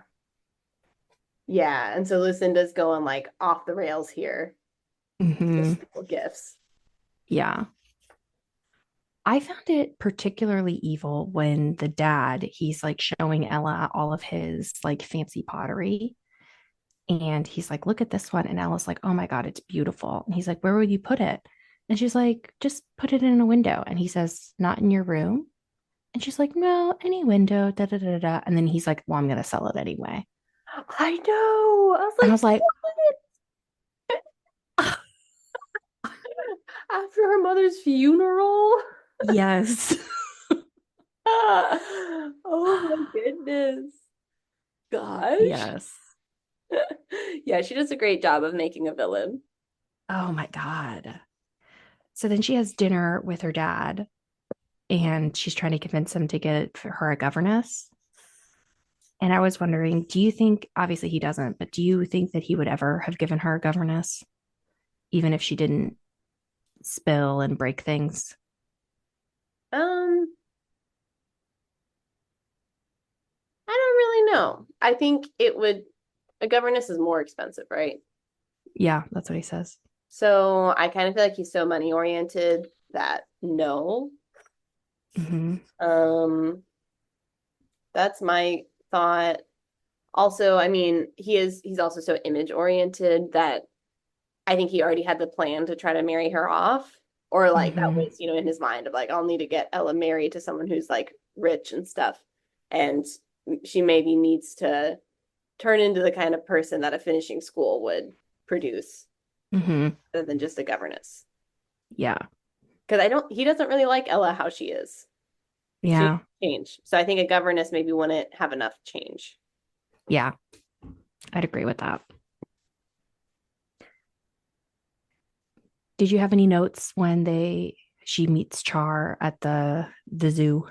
Yeah. And so Lucinda's going like off the rails here. Hmm. Just little gifts. Yeah. I found it particularly evil when the dad, he's like showing Ella all of his like fancy pottery. And he's like, look at this one. And Ella's like, oh my God, it's beautiful. And he's like, where would you put it? And she's like, just put it in a window. And he says, not in your room. And she's like, no, any window, da da da da. And then he's like, well, I'm going to sell it anyway. I know. I was And I like, was like, after her mother's funeral. yes. Oh my goodness. Gosh. Yes. Yeah, she does a great job of making a villain. Oh my God. So then she has dinner with her dad. and she's trying to convince him to get her a governess. And I was wondering, do you think, obviously he doesn't, but do you think that he would ever have given her a governess, even if she didn't spill and break things? Um, I don't really know. I think it would, a governess is more expensive, right? Yeah, that's what he says. So I kind of feel like he's so money oriented that no. Hmm. Um, that's my thought. Also, I mean, he's also so image oriented that I think he already had the plan to try to marry her off. Or like that Hmm. was, in his mind of like, I'll need to get Ella married to someone who's like rich and stuff. And she maybe needs to turn into the kind of person that a finishing school would produce Hmm. rather than just a governess. Yeah. Because he doesn't really like Ella how she is. She needs Yeah. to change. So I think a governess maybe wouldn't have enough change. Yeah. I'd agree with that. Did you have any notes when she meets Char at the zoo?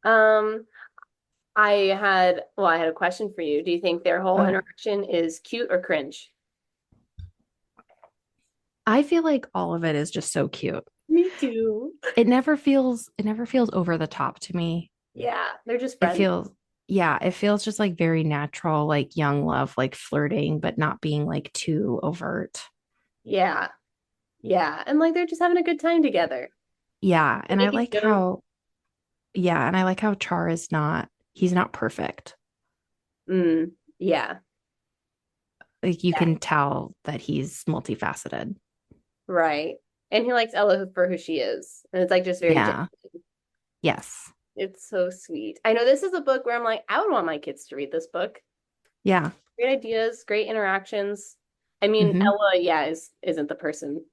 Um, I had a question for you. Do you think their whole Uh, interaction is cute or cringe? I feel like all of it is just so cute. Me too. It never feels over the top to me. Yeah, they're just It friends. feels Yeah, it feels just like very natural, like young love, like flirting, but not being like too overt. Yeah, yeah, and like they're just having a good time together. Yeah, They're and I making like jokes. how yeah, and I like how Char is not he's not perfect. Yeah, Like you yeah, can tell that he's multifaceted. right. And he likes Ella for who she is, and it's like just very Yeah. genuine. Yes. It's so sweet. I know this is a book where I'm like, I would want my kids to read this book. Yeah. Great ideas, great interactions. I mean, Hmm. Ella, yeah, isn't the person,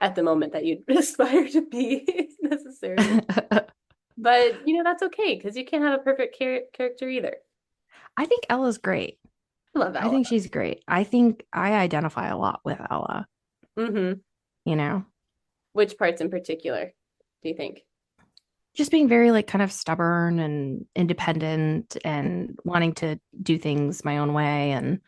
at the moment that you'd aspire to be necessarily. But, that's okay because you can't have a perfect character either. I think Ella's great. I love I Ella. think she's great. I think I identify a lot with Ella, Hmm. you know, Which parts in particular do you think? just being very like kind of stubborn and independent and wanting to do things my own way. And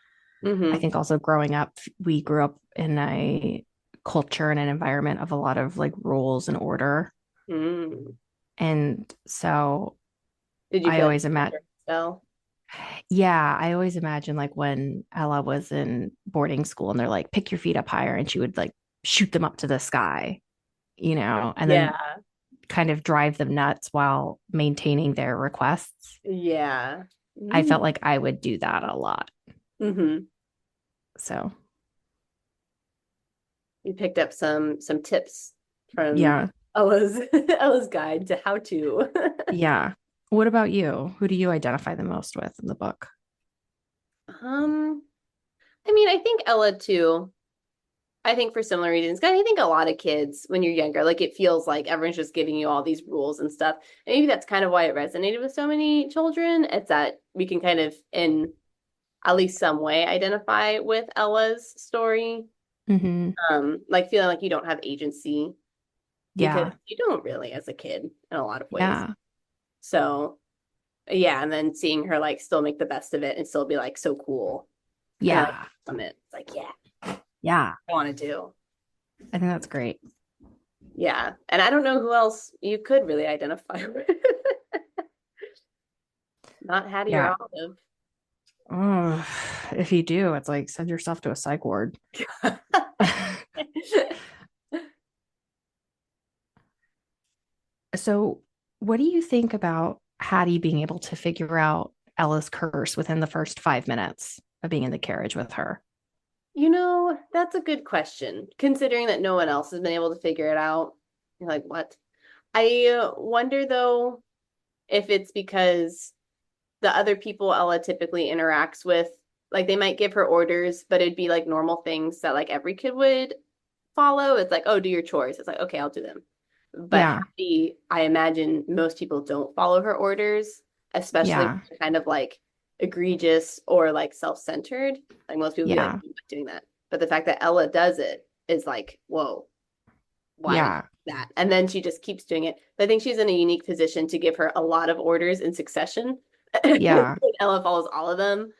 I Hmm. think also growing up, we grew up in a culture and an environment of a lot of like rules and order. Mm. And so Did you I feel like always you imagine, were Estelle? yeah, I always imagine like when Ella was in boarding school and they're like, pick your feet up higher, and she would like shoot them up to the sky, and then Yeah. kind of drive them nuts while maintaining their requests. Yeah. I felt Mm. like I would do that a lot. Hmm. So, You picked up some tips from yeah. Ella's Ella's guide to how to. Yeah. What about you? Who do you identify the most with in the book? Um, I mean, I think Ella too. I think for similar reasons. 'Cause I think a lot of kids, when you're younger, like it feels like everyone's just giving you all these rules and stuff. And maybe that's kind of why it resonated with so many children. It's that we can kind of, in at least some way, identify with Ella's story. Hmm. Like feeling like you don't have agency because Yeah. you don't really as a kid in a lot of ways. Yeah. So yeah, and then seeing her like still make the best of it and still be like so cool and like Yeah. from it. It's like, yeah, Yeah. I want to do. I think that's great. Yeah. And I don't know who else you could really identify with. Not Hattie or Yeah. Olive. Oh, if you do, it's like send yourself to a psych ward. So, what do you think about Hattie being able to figure out Ella's curse within the first 5 minutes of being in the carriage with her? That's a good question, considering that no one else has been able to figure it out. You're like, what? I wonder though if it's because the other people Ella typically interacts with, like they might give her orders, but it'd be like normal things that like every kid would follow. It's like, oh, do your chores. It's like, okay, I'll do them. But Yeah. Hattie, I imagine most people don't follow her orders, especially when Yeah. they're kind of like egregious or like self-centered. Like most people be like, Yeah. I'm not doing that. But the fact that Ella does it is like, whoa, why? Yeah. that. And then she just keeps doing it. But I think she's in a unique position to give her a lot of orders in succession. Yeah. Ella follows all of them.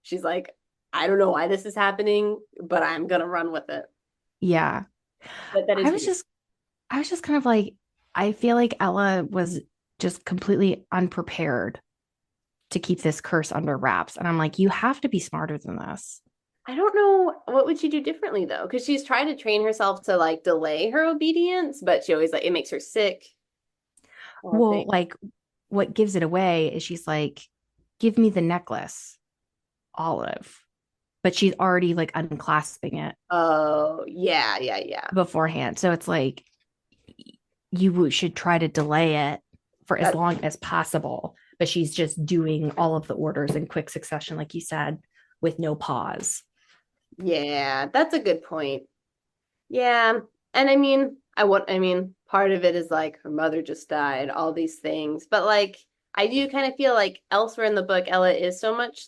She's like, I don't know why this is happening, but I'm gonna run with it. Yeah. But that I is was weird. just I was just kind of like, I feel like Ella was just completely unprepared to keep this curse under wraps. And I'm like, you have to be smarter than this. I don't know what would she do differently though, because she's trying to train herself to like delay her obedience, but she always like it makes her sick. All the Well, thing. like, what gives it away is she's like, give me the necklace, Olive. But she's already like unclasping it Oh, yeah, yeah, yeah. beforehand. So it's like, you should try to delay it for as That, long as possible. But she's just doing all of the orders in quick succession, like you said, with no pause. yeah, that's a good point. Yeah. And I mean, part of it is like her mother just died, all these things. But like I do kind of feel like elsewhere in the book, Ella is so much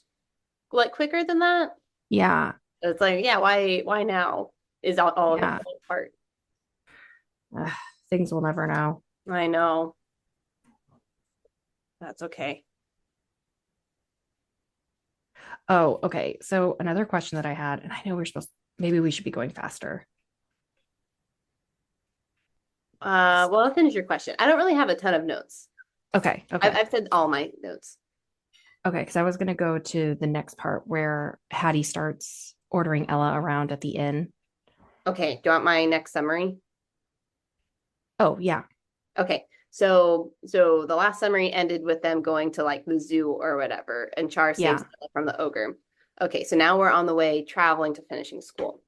like quicker than that. Yeah. It's like, yeah, why now is all of it Yeah. falling apart. Ugh, things we'll never know. I know. That's okay. Oh, okay. So another question that I had, and I know maybe we should be going faster. Well, I'll finish your question. I don't really have a ton of notes. Okay. I've, Okay. I've said all my notes. Okay. Because I was going to go to the next part where Hattie starts ordering Ella around at the inn. Okay, do you want my next summary? Oh, yeah. Okay. So the last summary ended with them going to like the zoo or whatever, and Char saves Yeah. Ella from the ogre. Okay, so now we're on the way traveling to finishing school.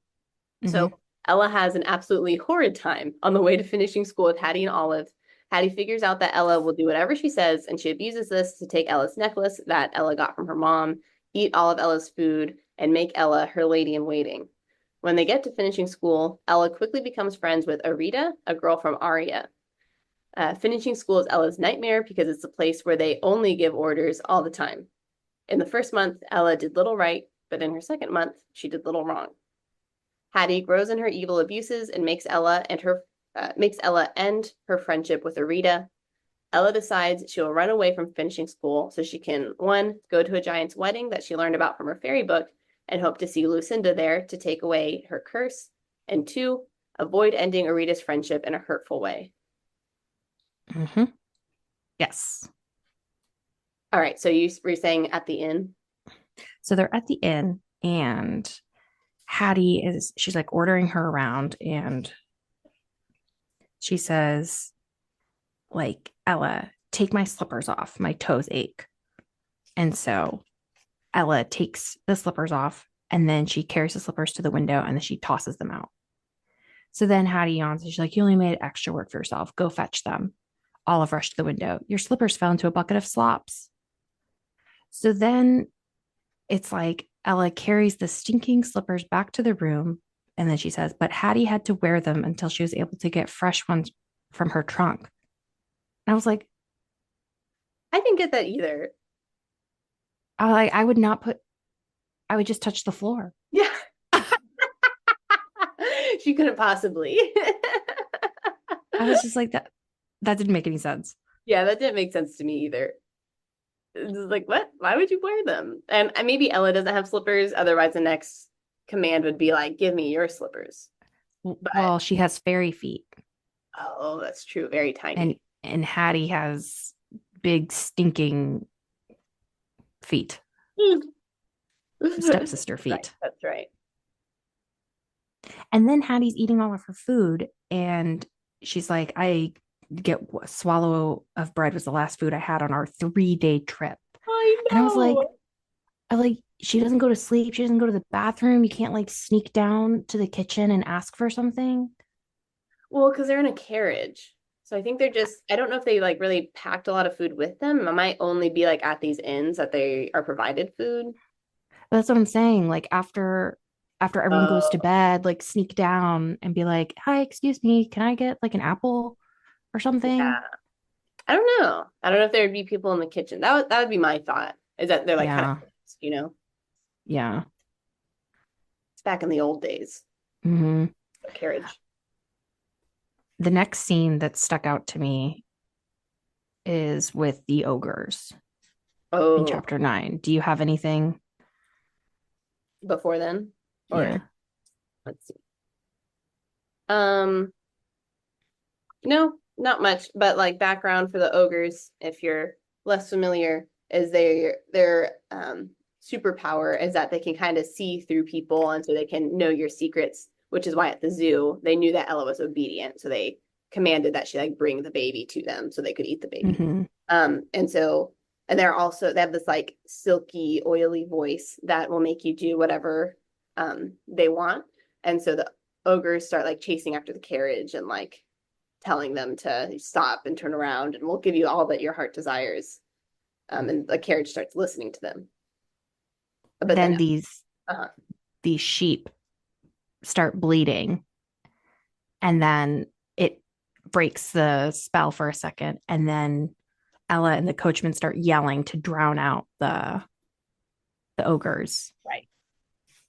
Hmm. So Ella has an absolutely horrid time on the way to finishing school with Hattie and Olive. Hattie figures out that Ella will do whatever she says, and she abuses this to take Ella's necklace that Ella got from her mom, eat all of Ella's food, and make Ella her lady in waiting. When they get to finishing school, Ella quickly becomes friends with Arita, a girl from Aria. Finishing school is Ella's nightmare because it's a place where they only give orders all the time. In the first month, Ella did little right, but in her second month, she did little wrong. Hattie grows in her evil abuses and makes Ella end her friendship with Arita. Ella decides she will run away from finishing school so she can, one, go to a giant's wedding that she learned about from her fairy book and hope to see Lucinda there to take away her curse, and two, avoid ending Arita's friendship in a hurtful way. Hmm. Yes. All right, so you were saying at the inn? So they're at the inn, and she's like ordering her around, and she says, like, Ella, take my slippers off. My toes ache. And so Ella takes the slippers off, and then she carries the slippers to the window, and then she tosses them out. So then Hattie yawns and she's like, you only made extra work for yourself. Go fetch them. Olive rushed to the window. Your slippers fell into a bucket of slops. So then it's like Ella carries the stinking slippers back to the room. And then she says, but Hattie had to wear them until she was able to get fresh ones from her trunk. And I was like, I didn't get that either. I would not put, I would just touch the floor. Yeah, she couldn't possibly. I was just like, that didn't make any sense. Yeah, that didn't make sense to me either. It's like, what? Why would you wear them? And maybe Ella doesn't have slippers. Otherwise, the next command would be like, give me your slippers. But Well, she has fairy feet, oh, that's true. Very and tiny. Hattie has big stinking feet, stepsister Right, feet. that's right. And then Hattie's eating all of her food, and she's like, I get a swallow of bread was the last food I had on our 3 day trip. I And know. I like, she doesn't go to sleep. She doesn't go to the bathroom. You can't like sneak down to the kitchen and ask for something. Well, because they're in a carriage. So I think they're just, I don't know if they like really packed a lot of food with them. It might only be like at these inns that they are provided food. But that's what I'm saying. Like after everyone goes to Oh, bed, like sneak down and be like, hi, excuse me, can I get like an apple or something? yeah. I don't know. I don't know if there would be people in the kitchen. That would be my thought, is that they're like kind of, Yeah. you know, Yeah. it's back in the old days, Hmm. a carriage. the next scene that stuck out to me is with the ogres in Oh, chapter 9. Do you have anything? before then? Or Yeah. let's see. Um, no, not much, but like background for the ogres, if you're less familiar, is their superpower is that they can kind of see through people and so they can know your secrets, which is why at the zoo they knew that Ella was obedient, so they commanded that she like bring the baby to them so they could eat the baby. Hmm. And so and they have this like silky, oily voice that will make you do whatever they want. And so the ogres start like chasing after the carriage and like telling them to stop and turn around and we'll give you all that your heart desires. And the carriage starts listening to them. But then, Then uh, these sheep start bleeding, and then it breaks the spell for a second, and then Ella and the coachman start yelling to drown out the ogres. right.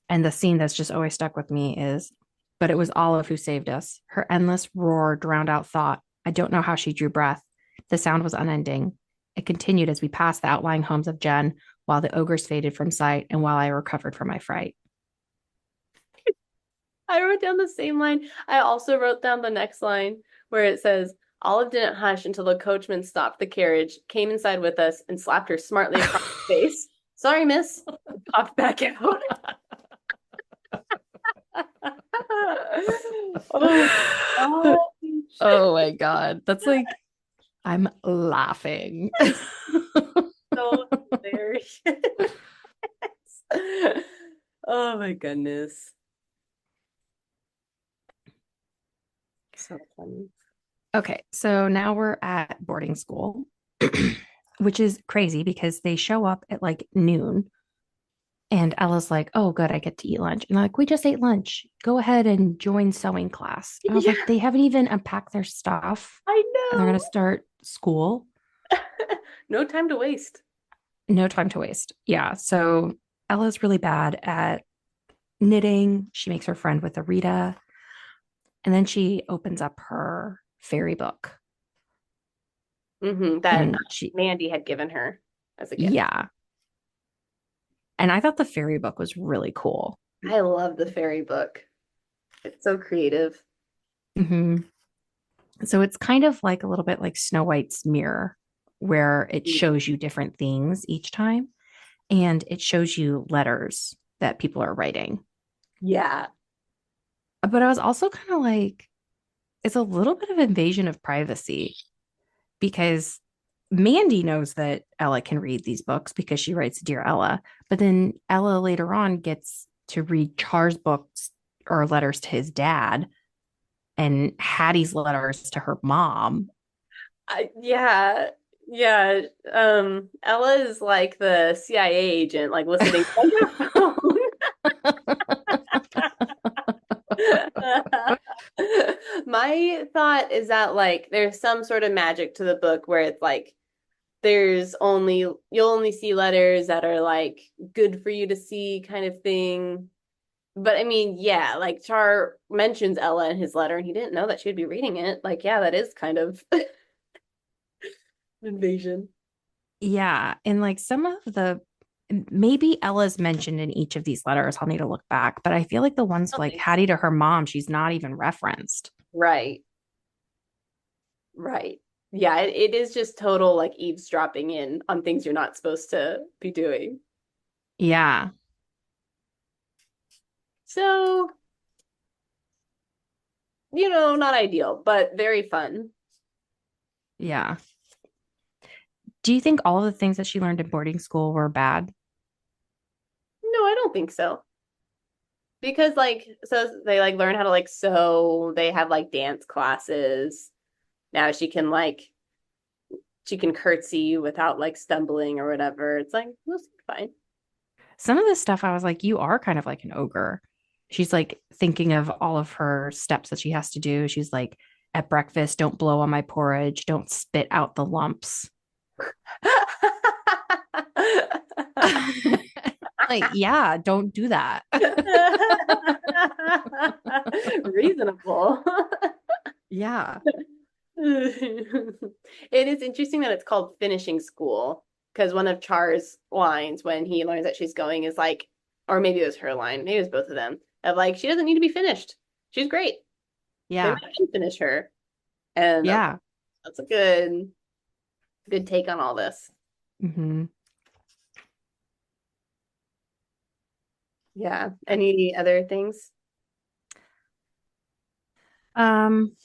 And the scene that's just always stuck with me is, but it was Olive who saved us. Her endless roar drowned out thought. I don't know how she drew breath. The sound was unending. It continued as we passed the outlying homes of Jen, while the ogres faded from sight and while I recovered from my fright. I wrote down the same line. I also wrote down the next line where it says, Olive didn't hush until the coachman stopped the carriage, came inside with us, and slapped her smartly across the face. Sorry, miss. And popped back out. Oh, Oh my God. That's like, I'm laughing. so hilarious. Oh my goodness. So funny. Okay, so now we're at boarding school, which is crazy because they show up at like noon. And Ella's like, oh, good, I get to eat lunch. And I'm like, we just ate lunch. Go ahead and join sewing class. And I was like, Yeah, they haven't even unpacked their stuff I and they're know. going to start school. No time to waste. No time to waste. Yeah. So Ella's really bad at knitting. She makes her friend with Arita. And then she opens up her fairy book. That And she, Mandy had given her as a gift. yeah. And I thought the fairy book was really cool. I love the fairy book. It's so creative. Mhm. So it's kind of like a little bit like Snow White's mirror, where it shows you different things each time and it shows you letters that people are writing. Yeah. But I was also kind of like, it's a little bit of invasion of privacy because Mandy knows that Ella can read these books because she writes Dear Ella. But then Ella later on gets to read Char's books or letters to his dad and Hattie's letters to her mom. Yeah. Yeah. Ella is like the CIA agent, like listening on your phone. My thought is that like there's some sort of magic to the book where it's like you'll only see letters that are like good for you to see kind of thing. But I mean, yeah, like Char mentions Ella in his letter and he didn't know that she would be reading it. Like, yeah, that is kind of invasion. Yeah. And like some of the, maybe Ella's mentioned in each of these letters. I'll need to look back, but I feel like the ones I don't like think so. Hattie to her mom, she's not even referenced. Right, right. Yeah, it is just total like eavesdropping in on things you're not supposed to be doing. Yeah. So, not ideal, but very fun. Yeah. Do you think all of the things that she learned in boarding school were bad? No, I don't think so. Because like so they like learn how to like sew, they have like dance classes. Now she can curtsy without like stumbling or whatever. It's like, this is fine. Some of this stuff, I was like, you are kind of like an ogre. She's like thinking of all of her steps that she has to do. She's like, at breakfast, don't blow on my porridge, don't spit out the lumps. Like, yeah, don't do that. Reasonable. Yeah. It is interesting that it's called finishing school because one of Char's lines when he learns that she's going is like, or maybe it was her line, maybe it was both of them, of like, she doesn't need to be finished. She's great. Maybe Yeah. I can finish her. And Yeah. that's a good take on all this. Hmm. Yeah. Any other things? Um,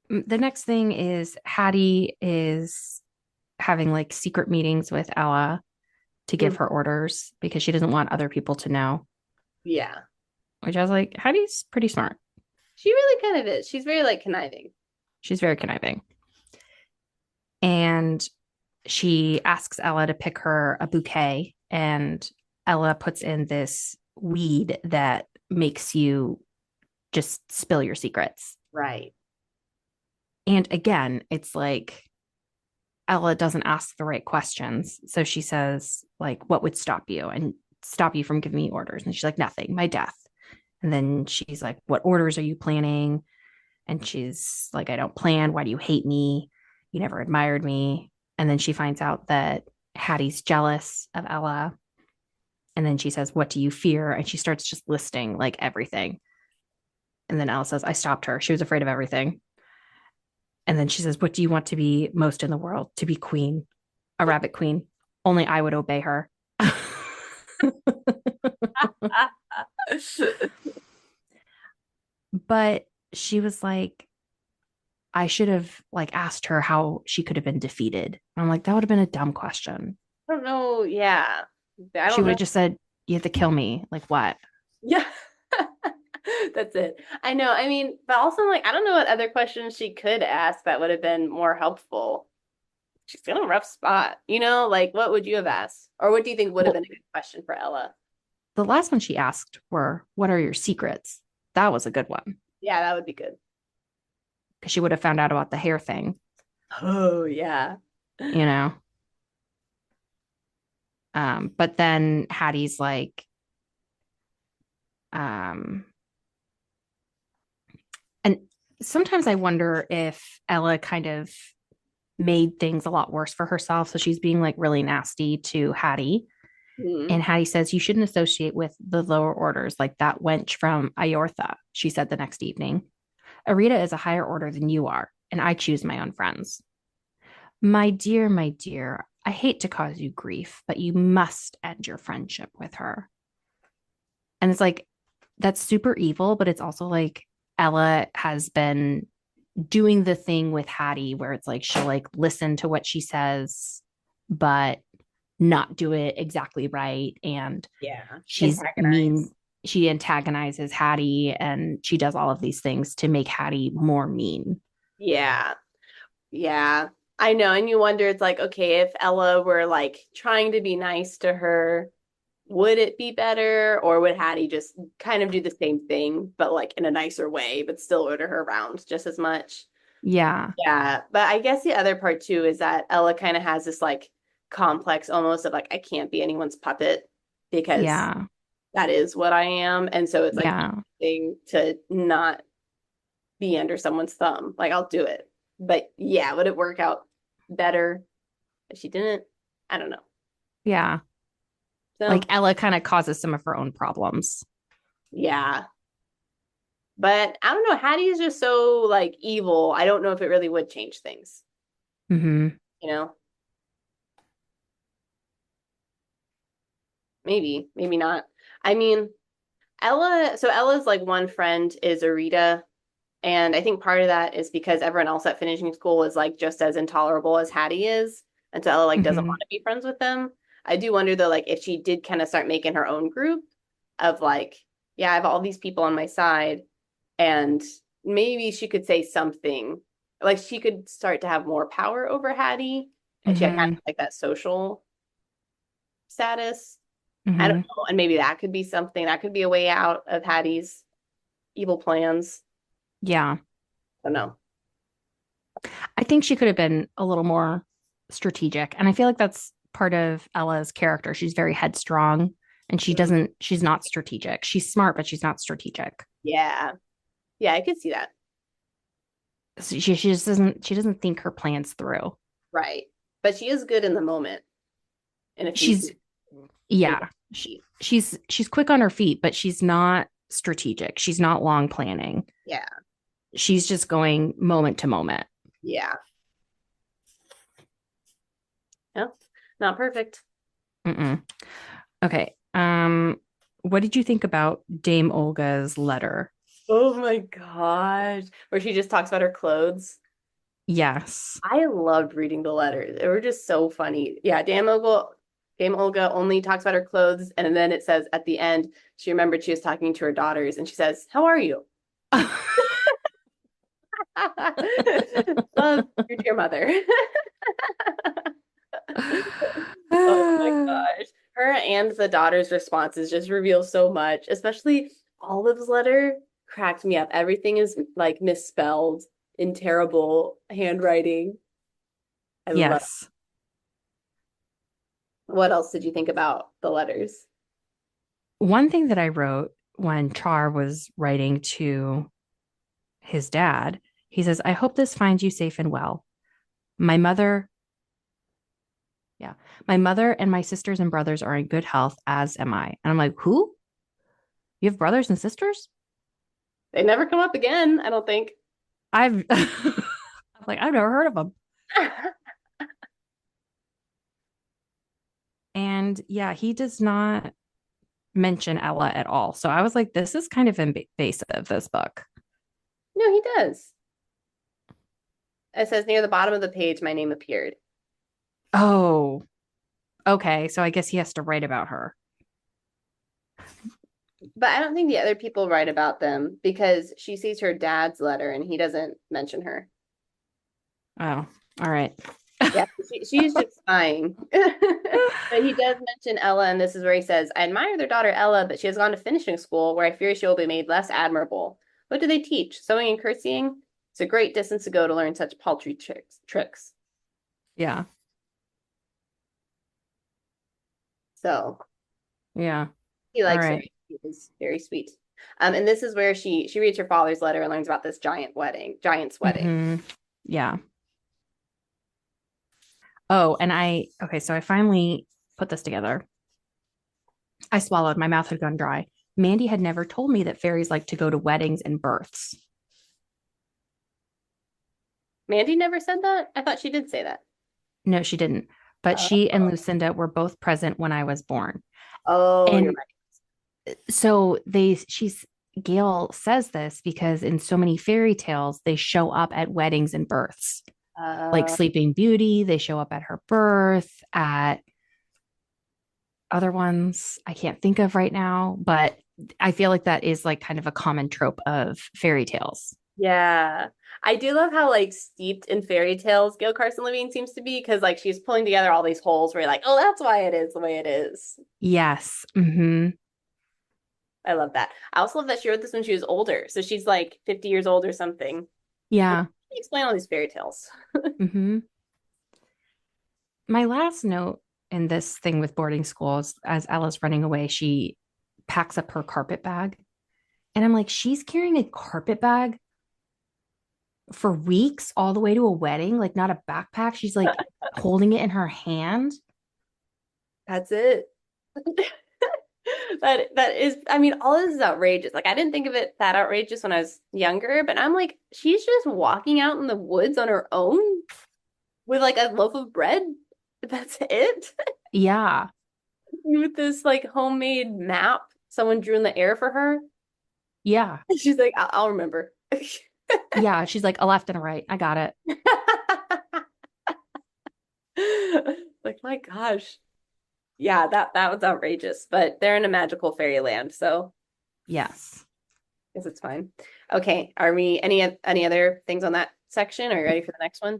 the next thing is Hattie is having like secret meetings with Ella to give Mm, her orders because she doesn't want other people to know, yeah. which I was like, Hattie's pretty smart. She really kind of is. She's very like conniving. She's very conniving. And she asks Ella to pick her a bouquet, and Ella puts in this weed that makes you just spill your secrets. Right. And again, it's like Ella doesn't ask the right questions. So she says, like, what would stop you and stop you from giving me orders? And she's like, nothing, my death. And then she's like, what orders are you planning? And she's like, I don't plan. Why do you hate me? You never admired me. And then she finds out that Hattie's jealous of Ella. And then she says, what do you fear? And she starts just listing like everything. And then Ella says, I stopped her. She was afraid of everything. And then she says, what do you want to be most in the world? To be queen, a rabbit queen. Only I would obey her. But she was like, I should have like asked her how she could have been defeated. I'm like, that would have been a dumb question. I don't know. Yeah. I She don't would know. have just said, you have to kill me. Like what? Yeah. That's it. I know. I mean, but also like I don't know what other questions she could ask that would have been more helpful. She's in a rough spot. Like what would you have asked? Or what do you think would have Well, been a good question for Ella? the last one she asked were, what are your secrets? That was a good one Yeah, that would be good. because she would have found out about the hair thing, Oh, yeah. you know? But then Hattie's like, um, and sometimes I wonder if Ella kind of made things a lot worse for herself. So she's being like really nasty to Hattie. Hmm. And Hattie says, you shouldn't associate with the lower orders like that wench from Iortha, she said the next evening. Arita is a higher order than you are, and I choose my own friends. My dear, I hate to cause you grief, but you must end your friendship with her. And it's like, that's super evil, but it's also like Ella has been doing the thing with Hattie where it's like she'll like listen to what she says, but not do it exactly right. And Yeah. she's Antagonize. mean. She antagonizes Hattie and she does all of these things to make Hattie more mean. Yeah. Yeah. I know. And you wonder, it's like, okay, if Ella were like trying to be nice to her, would it be better? Or would Hattie just kind of do the same thing, but like in a nicer way, but still order her around just as much? Yeah. Yeah. But I guess the other part too is that Ella kind of has this like complex almost of like, I can't be anyone's puppet because Yeah. that is what I am. And so it's like Yeah. thing to not be under someone's thumb. Like I'll do it. But yeah, would it work out better if she didn't? I don't know. Yeah. Like So Ella kind of causes some of her own problems. yeah. But I don't know. Hattie is just so like evil. I don't know if it really would change things, Hmm. you know? Maybe, maybe not. I mean, Ella's like one friend is Arita, and I think part of that is because everyone else at finishing school is like just as intolerable as Hattie is. And so Ella like doesn't Hmm. want to be friends with them. I do wonder though, like if she did kind of start making her own group of like, yeah, I have all these people on my side, and maybe she could say something. Like she could start to have more power over Hattie if she had kind Hmm. of like that social status. I don't Hmm. know. And maybe that could be something that could be a way out of Hattie's evil plans. Yeah. I don't know. I think she could have been a little more strategic. And I feel like that's part of Ella's character. She's very headstrong and Mhm. she's not strategic. She's smart, but she's not strategic. Yeah. Yeah, I could see that. So she just she doesn't think her plans through. Right. But she is good in the moment in a few She's scenes. yeah, she's quick on her feet, but she's not strategic. She's not long planning. Yeah. She's just going moment to moment. Yeah. No, not perfect. Mm-mm. Okay. What did you think about Dame Olga's letter? Oh my gosh. Where she just talks about her clothes. Yes. I loved reading the letters. They were just so funny. Yeah, Dame Olga only talks about her clothes, and then it says at the end, she remembered she was talking to her daughters, and she says, "How are you?" Love your dear mother. Oh my gosh. Her and the daughter's responses just reveal so much, especially Olive's letter cracked me up. Everything is like misspelled in terrible handwriting. I love. Yes. What else did you think about the letters? One thing that I wrote when Char was writing to his dad, he says, I hope this finds you safe and well. My mother, yeah, my mother and my sisters and brothers are in good health, as am I. And I'm like, who? You have brothers and sisters? They never come up again, I don't think. I'm like, I've never heard of them. And yeah, he does not mention Ella at all. So I was like, this is kind of invasive, this book. No, he does. It says near the bottom of the page, my name appeared. Oh, okay. So I guess he has to write about her. But I don't think the other people write about them because she sees her dad's letter and he doesn't mention her. Oh, all right. Yeah, she's just spying. But he does mention Ella, and this is where he says, I admire their daughter Ella, but she has gone to finishing school where I fear she will be made less admirable. What do they teach? Sewing and curtsying? It's a great distance to go to learn such paltry tricks. Yeah. So Yeah. he All likes her. right. He is very sweet. And this is where she reads her father's letter and learns about this giant's wedding. Yeah. Oh, and okay, so I finally put this together. I swallowed, my mouth had gone dry. Mandy had never told me that fairies like to go to weddings and births. Mandy never said that? I thought she did say that. No, she didn't. But Oh, she and Lucinda were both present when I was born. oh, you're And so she's Gail says this because in so many fairy tales, they show up at weddings and births. Like right. Sleeping Beauty, they show up at her birth, at other ones I can't think of right now, but I feel like that is like kind of a common trope of fairy tales. Yeah. I do love how like steeped in fairy tales Gail Carson Levine seems to be because like she's pulling together all these holes where you're like, oh, that's why it is the way it is. Yes. Mm-hmm. I love that. I also love that she wrote this when she was older. So she's like 50 years old or something. Like, Yeah. explain all these fairy tales. Mm-hmm. My last note in this thing with boarding schools, as Ella's running away, she packs up her carpet bag. And I'm like, she's carrying a carpet bag for weeks all the way to a wedding, like not a backpack. She's like holding it in her hand. That's it. That is, I mean, all this is outrageous. Like I didn't think of it that outrageous when I was younger, but I'm like, she's just walking out in the woods on her own with like a loaf of bread. That's it. Yeah. With this like homemade map someone drew in the air for her. Yeah. She's like, I'll remember. Yeah. She's like a left and a right. I got it. Like, my gosh. Yeah, that was outrageous, but they're in a magical fairyland, so Yes. I guess it's fine. Okay, are we any other things on that section? Are you ready for the next one?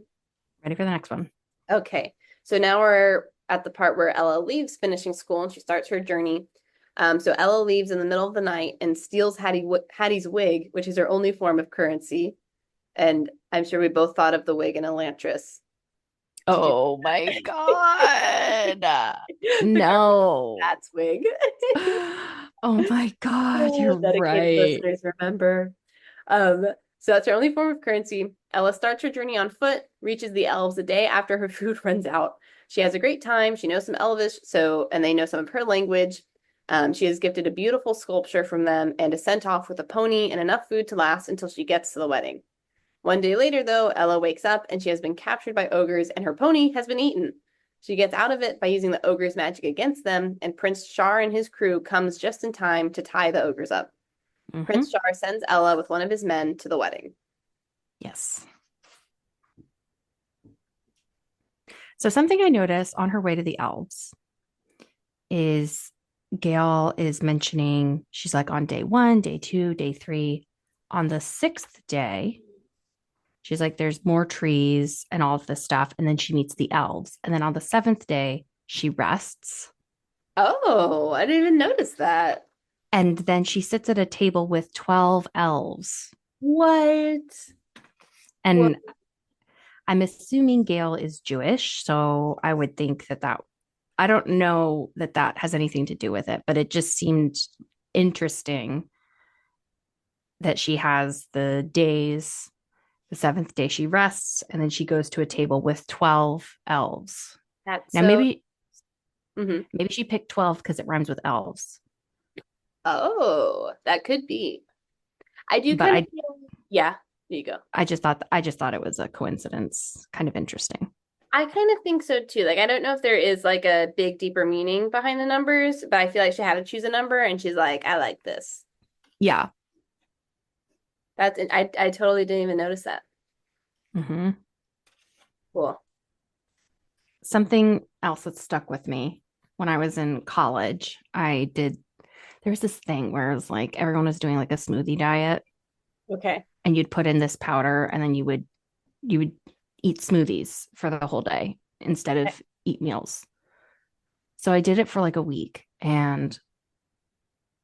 Ready for the next one. Okay, so now we're at the part where Ella leaves finishing school and she starts her journey. So Ella leaves in the middle of the night and steals Hattie's wig, which is her only form of currency. And I'm sure we both thought of the wig in Elantris. Did you Oh my God. the girl with No. that wig? Oh my God, Oh, you're dedicated right. listeners, remember. Um, so that's her only form of currency. Ella starts her journey on foot, reaches the elves a day after her food runs out. She has a great time. She knows some Elvish, and they know some of her language. She is gifted a beautiful sculpture from them and is sent off with a pony and enough food to last until she gets to the wedding. One day later, though, Ella wakes up and she has been captured by ogres and her pony has been eaten. She gets out of it by using the ogre's magic against them, and Prince Shar and his crew comes just in time to tie the ogres up. Prince Hmm. Shar sends Ella with one of his men to the wedding. Yes. So something I noticed on her way to the elves is Gail is mentioning she's like on day one, day two, day three. On the sixth day, she's like, there's more trees and all of this stuff. And then she meets the elves. And then on the seventh day, she rests. Oh, I didn't even notice that. And then she sits at a table with 12 elves. What? What? And I'm assuming Gail is Jewish. So I would think I don't know that that has anything to do with it, but it just seemed interesting that she has the days. The seventh day she rests, and then she goes to a table with 12 elves. That's Now, so. maybe Mhm. maybe she picked 12 because it rhymes with elves. Oh, that could be. I do But kind of feel. Yeah, there you go. I just thought it was a coincidence. Kind of interesting. I kind of think so too. Like, I don't know if there is like a big, deeper meaning behind the numbers, but I feel like she had to choose a number and she's like, I like this. Yeah. I totally didn't even notice that. Hmm. Cool. Something else that stuck with me when I was in college, there was this thing where it was like everyone was doing like a smoothie diet, Okay. and you'd put in this powder, and then you would eat smoothies for the whole day instead of eat meals. So I did it for like a week, and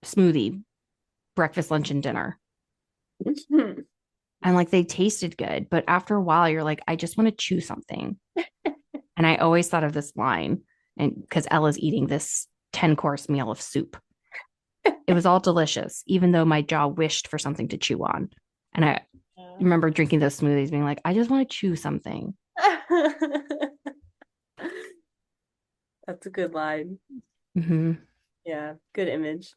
smoothie, breakfast, lunch, and dinner. And like they tasted good, but after a while, you're like, I just want to chew something. And I always thought of this line, and because Ella's eating this 10-course meal of soup. It was all delicious, even though my jaw wished for something to chew on. And I remember drinking those smoothies, being like, I just want to chew something. That's a good line. Hmm. Yeah, good image.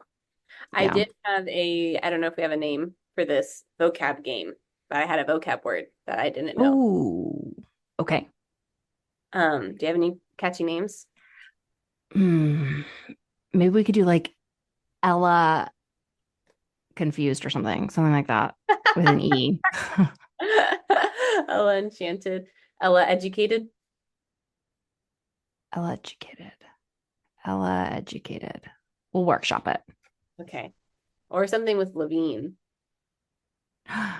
I Yeah. did have I don't know if we have a name for this vocab game, but I had a vocab word that I didn't know. Oh, okay. Do you have any catchy names? Hmm. Maybe we could do like Ella confused or something like that with an E. Ella Enchanted. Ella Educated. Ella educated. Ella educated. We'll workshop it. Okay. Or something with Levine. The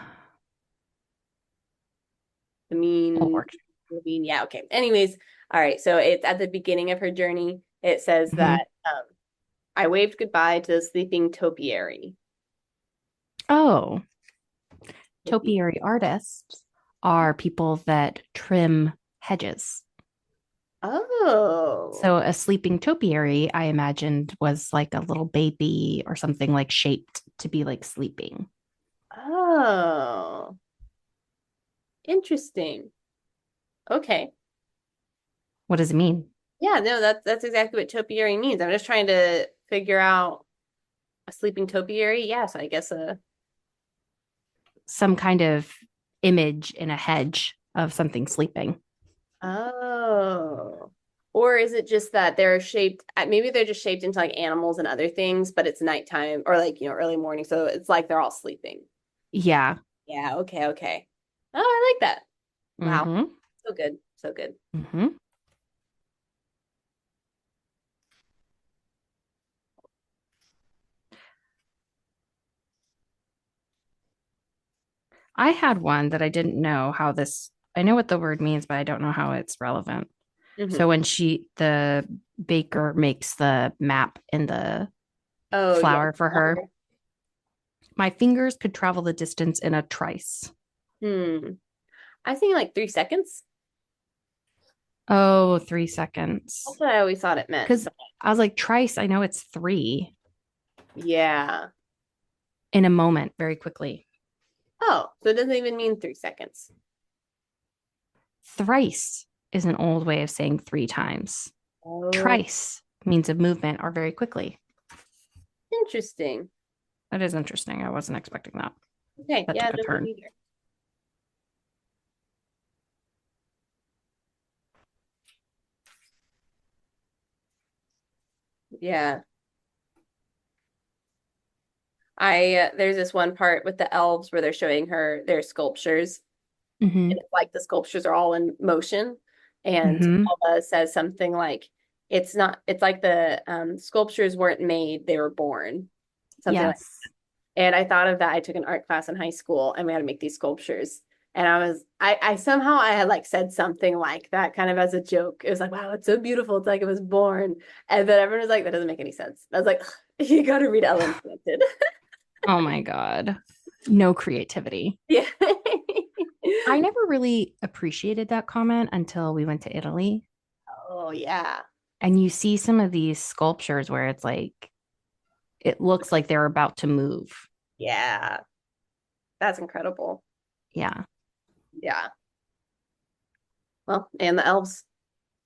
We'll mean work. Levine. Yeah, okay. Anyways, all right. So it's at the beginning of her journey. It says Mhm. that I waved goodbye to the sleeping topiary. Oh, Topi- topiary artists are people that trim hedges. Oh. So a sleeping topiary, I imagined, was like a little baby or something like shaped to be like sleeping. Oh. Interesting. Okay. What does it mean? Yeah, no, that's exactly what topiary means. I'm just trying to figure out a sleeping topiary. Yeah, so I guess Some kind of image in a hedge of something sleeping. oh. Or is it just that they're shaped, maybe they're just shaped into like animals and other things, but it's nighttime or like, early morning. So it's like they're all sleeping. Yeah. Yeah, okay, okay. Oh, I like that. Wow. Mm-hmm. So good. So good. Mm-hmm. I had one that I didn't know how this, I know what the word means, but I don't know how it's relevant. Hmm. So when the baker makes the map in the Oh, yeah. flour for her, my fingers could travel the distance in a trice. Hmm. I think like 3 seconds. Oh, 3 seconds. That's what I always thought it meant. Because I was like, trice, I know it's three Yeah. in a moment, very quickly. Oh, so it doesn't even mean 3 seconds. Thrice is an old way of saying three times. Oh, Trice means a movement or very quickly. interesting. That is interesting. I wasn't expecting that. Okay. That Yeah, took a no, me turn. neither. Yeah. There's this one part with the elves where they're showing her their sculptures, Mm-hmm. and it's like the sculptures are all in motion. And Mm-hmm. Ella says something like, it's not, it's like the sculptures weren't made, they were born. Something like, Yes. and I thought of that. I took an art class in high school and we had to make these sculptures. And I somehow I had like said something like that kind of as a joke. It was like, wow, it's so beautiful. It's like it was born. And then everyone was like, that doesn't make any sense. I was like, you got to read Ella Enchanted. Oh my God. No creativity. Yeah. I never really appreciated that comment until we went to Italy. Oh, yeah. And you see some of these sculptures where it's like, it looks like they're about to move. Yeah. That's incredible. Yeah. Yeah. Well, and the elves,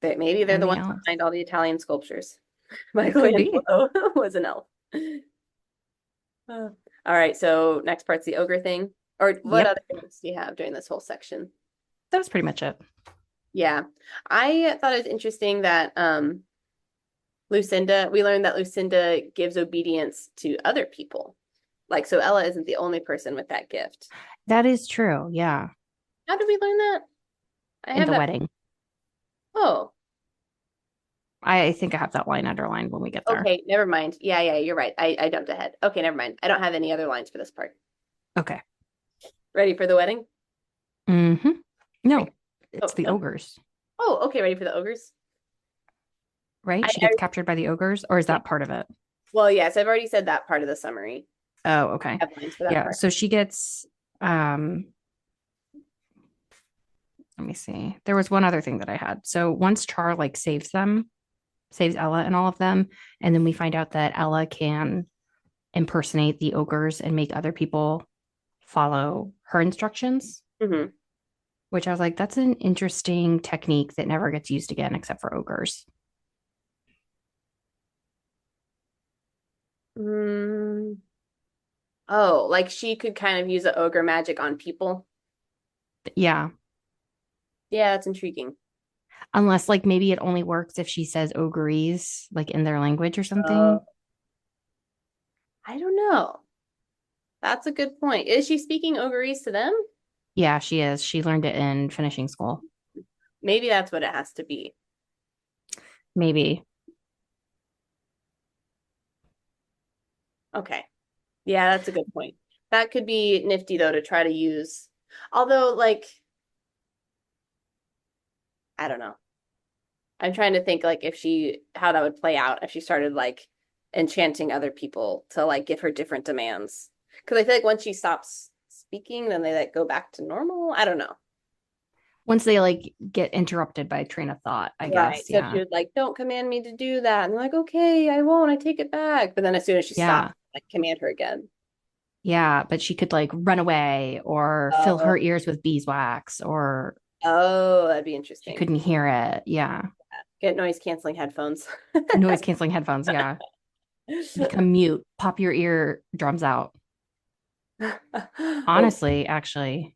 maybe they're And the the ones elves. behind all the Italian sculptures. It could be. Michelangelo was an elf. All right, so next part's the ogre thing. Or what Yep. other notes do you have during this whole section? That was pretty much it. Yeah. I thought it was interesting that Lucinda, we learned that Lucinda gives obedience to other people. Like, so Ella isn't the only person with that gift. That is true. Yeah. How did we learn that? I In have the that. wedding. Oh, I think I have that line underlined when we get there. okay. Never mind. Yeah, yeah, you're right. I jumped ahead. Okay, never mind. I don't have any other lines for this part. Okay. Ready for the wedding? Mm-hmm. No, Great. it's Oh, the no. ogres, Oh, okay. Ready for the ogres? right? She I gets captured by the ogres, or is yeah. that part of it? Well, yes, I've already said that part of the summary. Oh, okay. I have lines for that Yeah. part. So she gets, let me see. There was one other thing that I had. So once Char like saves them, saves Ella and all of them, and then we find out that Ella can impersonate the ogres and make other people follow her instructions, Hmm. which I was like, that's an interesting technique that never gets used again except for ogres. Mm. Oh, like she could kind of use the ogre magic on people. Yeah. Yeah, that's intriguing. Unless like maybe it only works if she says ogres like in their language or Uh, something. I don't know. That's a good point. Is she speaking ogreese to them? Yeah, she is. She learned it in finishing school. Maybe that's what it has to be. Maybe. Okay. Yeah, that's a good point. That could be nifty though to try to use. Although, like, I don't know. I'm trying to think like if she how that would play out if she started like enchanting other people to like give her different demands. Because I feel like once she stops speaking, then they like go back to normal. I don't know. Once they like get interrupted by a train of thought, I Right. guess. So if she Yeah. was like, "Don't command me to do that," and they're like, "Okay, I won't. I take it back." But then as soon as she stops, Yeah. like command her again. Yeah. But she could like run away or fill Oh, her ears with beeswax or oh, that'd be she interesting. couldn't hear it. Yeah. Get noise canceling headphones. Noise canceling headphones. Yeah. Become mute. Pop your ear drums out. Oh, Honestly, actually,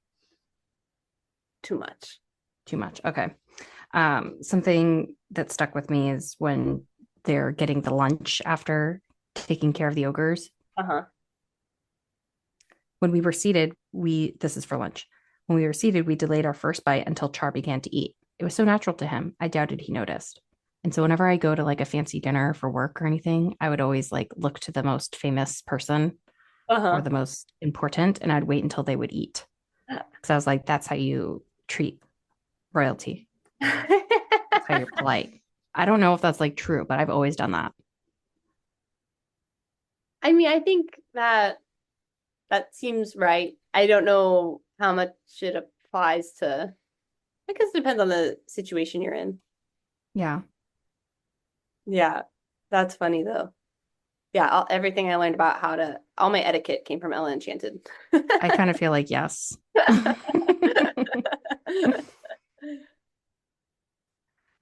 too much. too much. Okay. Something that stuck with me is when they're getting the lunch after taking care of the ogres. Uh-huh. When we were seated, this is for lunch. When we were seated, we delayed our first bite until Char began to eat. It was so natural to him. I doubted he noticed. And so whenever I go to like a fancy dinner for work or anything, I would always like look to the most famous person or Uh-huh. the most important, and I'd wait until they would eat. Because I was like, that's how you treat royalty. That's how you're polite. I don't know if that's like true, but I've always done that. I mean, I think that seems right. I don't know how much it applies to, I guess it depends on the situation you're in. Yeah. Yeah, that's funny though. Yeah, everything I learned about all my etiquette came from Ella Enchanted. I kind of feel like yes.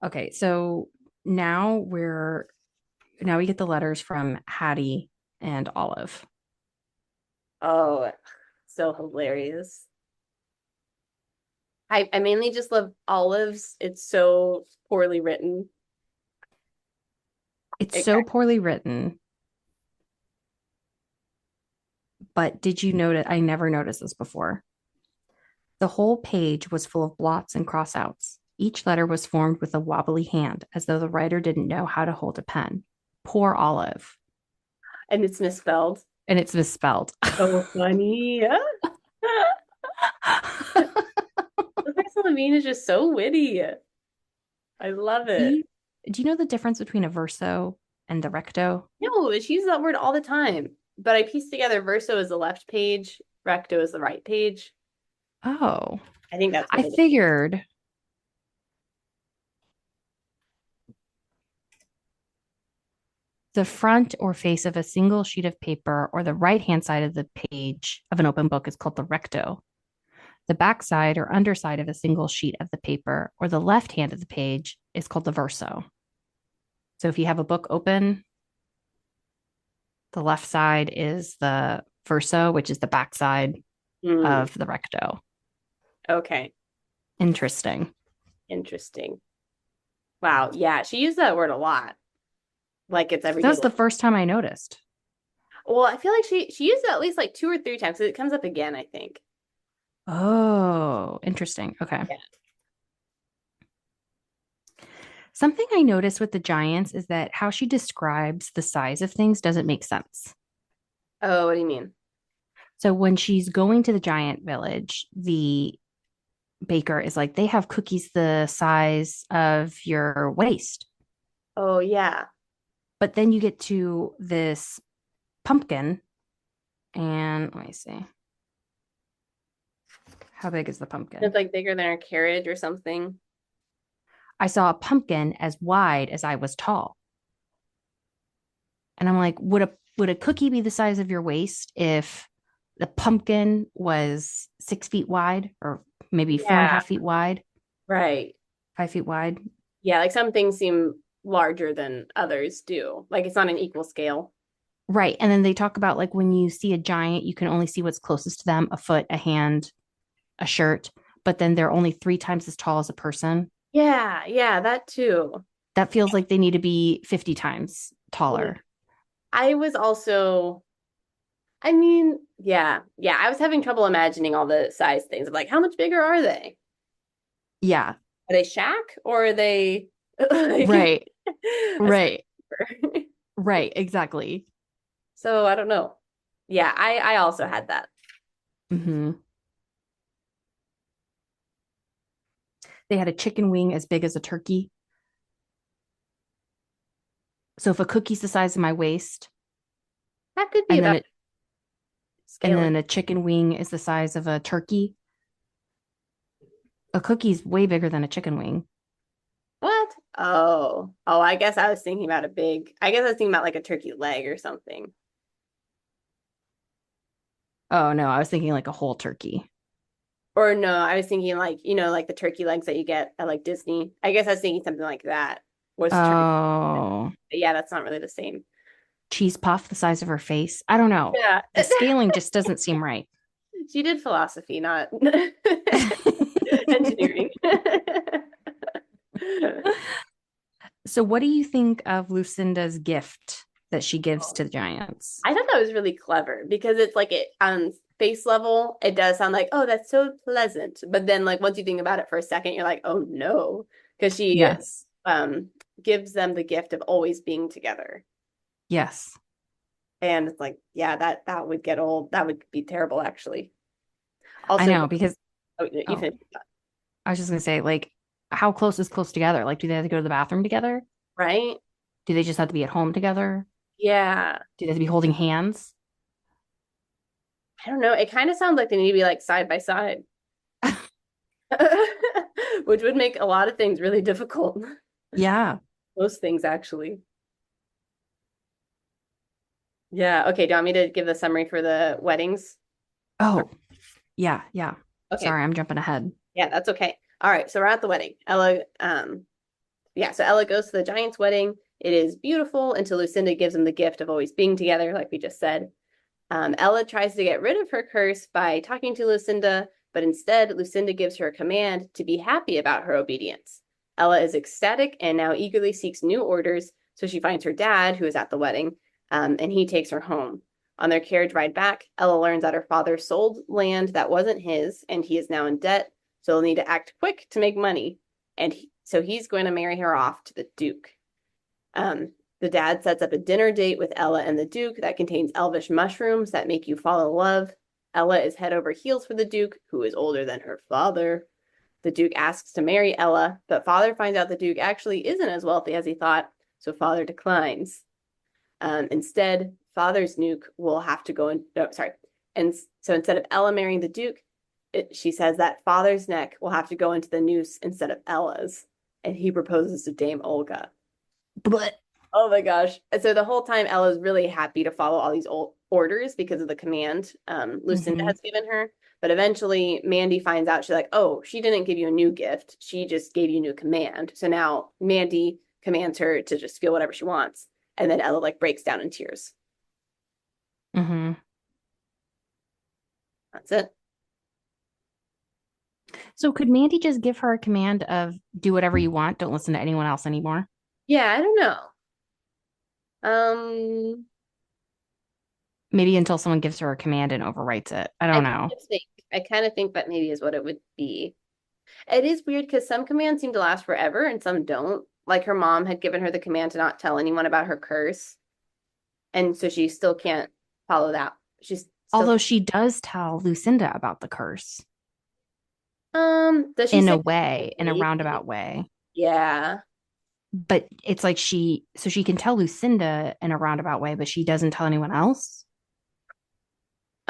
Okay, so now we're now we get the letters from Hattie and Olive. Oh, so hilarious. I mainly just love Olive's. It's so poorly written. It's It, so poorly written, but did you notice? I never noticed this before. The whole page was full of blots and crossouts. Each letter was formed with a wobbly hand, as though the writer didn't know how to hold a pen. Poor Olive. and it's misspelled. And it's misspelled. So funny. Carson Levine is just so witty. I love do it. you do you know the difference between a verso and the recto? No, she uses that word all the time. But I pieced together verso is the left page, recto is the right page. Oh, I think that's what I it is. figured the front or face of a single sheet of paper or the right hand side of the page of an open book is called the recto. The back side or underside of a single sheet of the paper or the left hand of the page is called the verso. So if you have a book open, the left side is the verso, which is the back side Hmm. of the recto. Okay. Interesting. Interesting. Wow. Yeah, she used that word a lot. Like it's That everyday was the life. first time I noticed. Well, I feel like she used it at least like two or three times. It comes up again, I think. Oh, interesting. Okay. Yeah. Something I noticed with the giants is that how she describes the size of things doesn't make sense. Oh, what do you mean? So when she's going to the giant village, the baker is like, they have cookies the size of your waist. Oh, yeah. But then you get to this pumpkin, and let me see. How big is the It's pumpkin? like bigger than a carriage or something. I saw a pumpkin as wide as I was tall. And I'm like, would a cookie be the size of your waist if the pumpkin was 6 feet wide or maybe four and a Yeah. half feet wide, Right. 5 feet wide? Yeah, like some things seem larger than others do. Like it's not an equal scale. Right. And then they talk about like when you see a giant, you can only see what's closest to them, a foot, a hand, a shirt, but then they're only 3 times as tall as a person. Yeah, yeah, that too. That feels like they need to be 50 times Yeah. taller. I was also, I mean, yeah, yeah, I was having trouble imagining all the size things of like how much bigger are they? Yeah. Are they Shaq or are they like Right. a size Right. deeper? Right. Exactly. So I don't know. Yeah, I also had that. Hmm. They had a chicken wing as big as a turkey. So if a cookie's the size of my waist, That could be and then about it and scaling. then a chicken wing is the size of a turkey, a cookie's way bigger than a chicken wing. What? Oh, oh, I guess I was thinking about I guess I was thinking about like a turkey leg or something. Oh no, I was thinking like a whole turkey. Or no, I was thinking like, like the turkey legs that you get at like Disney. I guess I was thinking something like that was turkey. Oh, But yeah, that's not really the same. cheese puff the size of her face. I don't know. Yeah. The scaling just doesn't seem right. She did philosophy, not engineering. So, what do you think of Lucinda's gift that she gives to the giants? I thought that was really clever because it's like it on face level, it does sound like, oh, that's so pleasant. But then like once you think about it for a second, you're like, oh no. Because she Yes. um gives them the gift of always being together. Yes. And it's like, yeah, that would get old. That would be terrible, actually. I Also, know because, oh, you oh, finish, I was just going to say, like, how close is close together? Like, do they have to go to the bathroom together? right? Do they just have to be at home together? Yeah. Do they have to be holding hands? I don't know. It kind of sounds like they need to be like side by side, which would make a lot of things really difficult. Yeah. Most things, actually. Yeah. Okay. Do you want me to give the summary for the weddings? Oh, yeah, yeah. Okay. Sorry, I'm jumping ahead. Yeah, that's okay. All right. So we're at the wedding. So Ella goes to the Giants' wedding. It is beautiful until Lucinda gives them the gift of always being together, like we just said. Ella tries to get rid of her curse by talking to Lucinda, but instead, Lucinda gives her a command to be happy about her obedience. Ella is ecstatic and now eagerly seeks new orders, so she finds her dad, who is at the wedding, and he takes her home. On their carriage ride back, Ella learns that her father sold land that wasn't his, and he is now in debt, so he'll need to act quick to make money. So he's going to marry her off to the Duke. Um, the dad sets up a dinner date with Ella and the Duke that contains elvish mushrooms that make you fall in love. Ella is head over heels for the Duke, who is older than her father. The Duke asks to marry Ella, but father finds out the Duke actually isn't as wealthy as he thought, so father declines. Instead, father's nuke will have to go in. No, sorry. And so instead of Ella marrying the Duke, she says that father's neck will have to go into the noose instead of Ella's. And he proposes to Dame Olga. But Oh my gosh. So the whole time Ella's really happy to follow all these old orders because of the command Lucinda hmm has given her. But eventually Mandy finds out, she's like, oh, she didn't give you a new gift. She just gave you a new command. So now Mandy commands her to just feel whatever she wants. And then Ella like breaks down in tears. hmm That's it. So could Mandy just give her a command of do whatever you want, don't listen to anyone else anymore? Yeah, I don't know. Um, Maybe until someone gives her a command and overwrites it. I I don't kind know. of think I kind of think that maybe is what it would be. It is weird because some commands seem to last forever and some don't. Like her mom had given her the command to not tell anyone about her curse, and so she still can't follow that. She's still Although she does tell Lucinda about the curse does she in a say way, in a maybe? roundabout way. Yeah. But it's like so she can tell Lucinda in a roundabout way, but she doesn't tell anyone else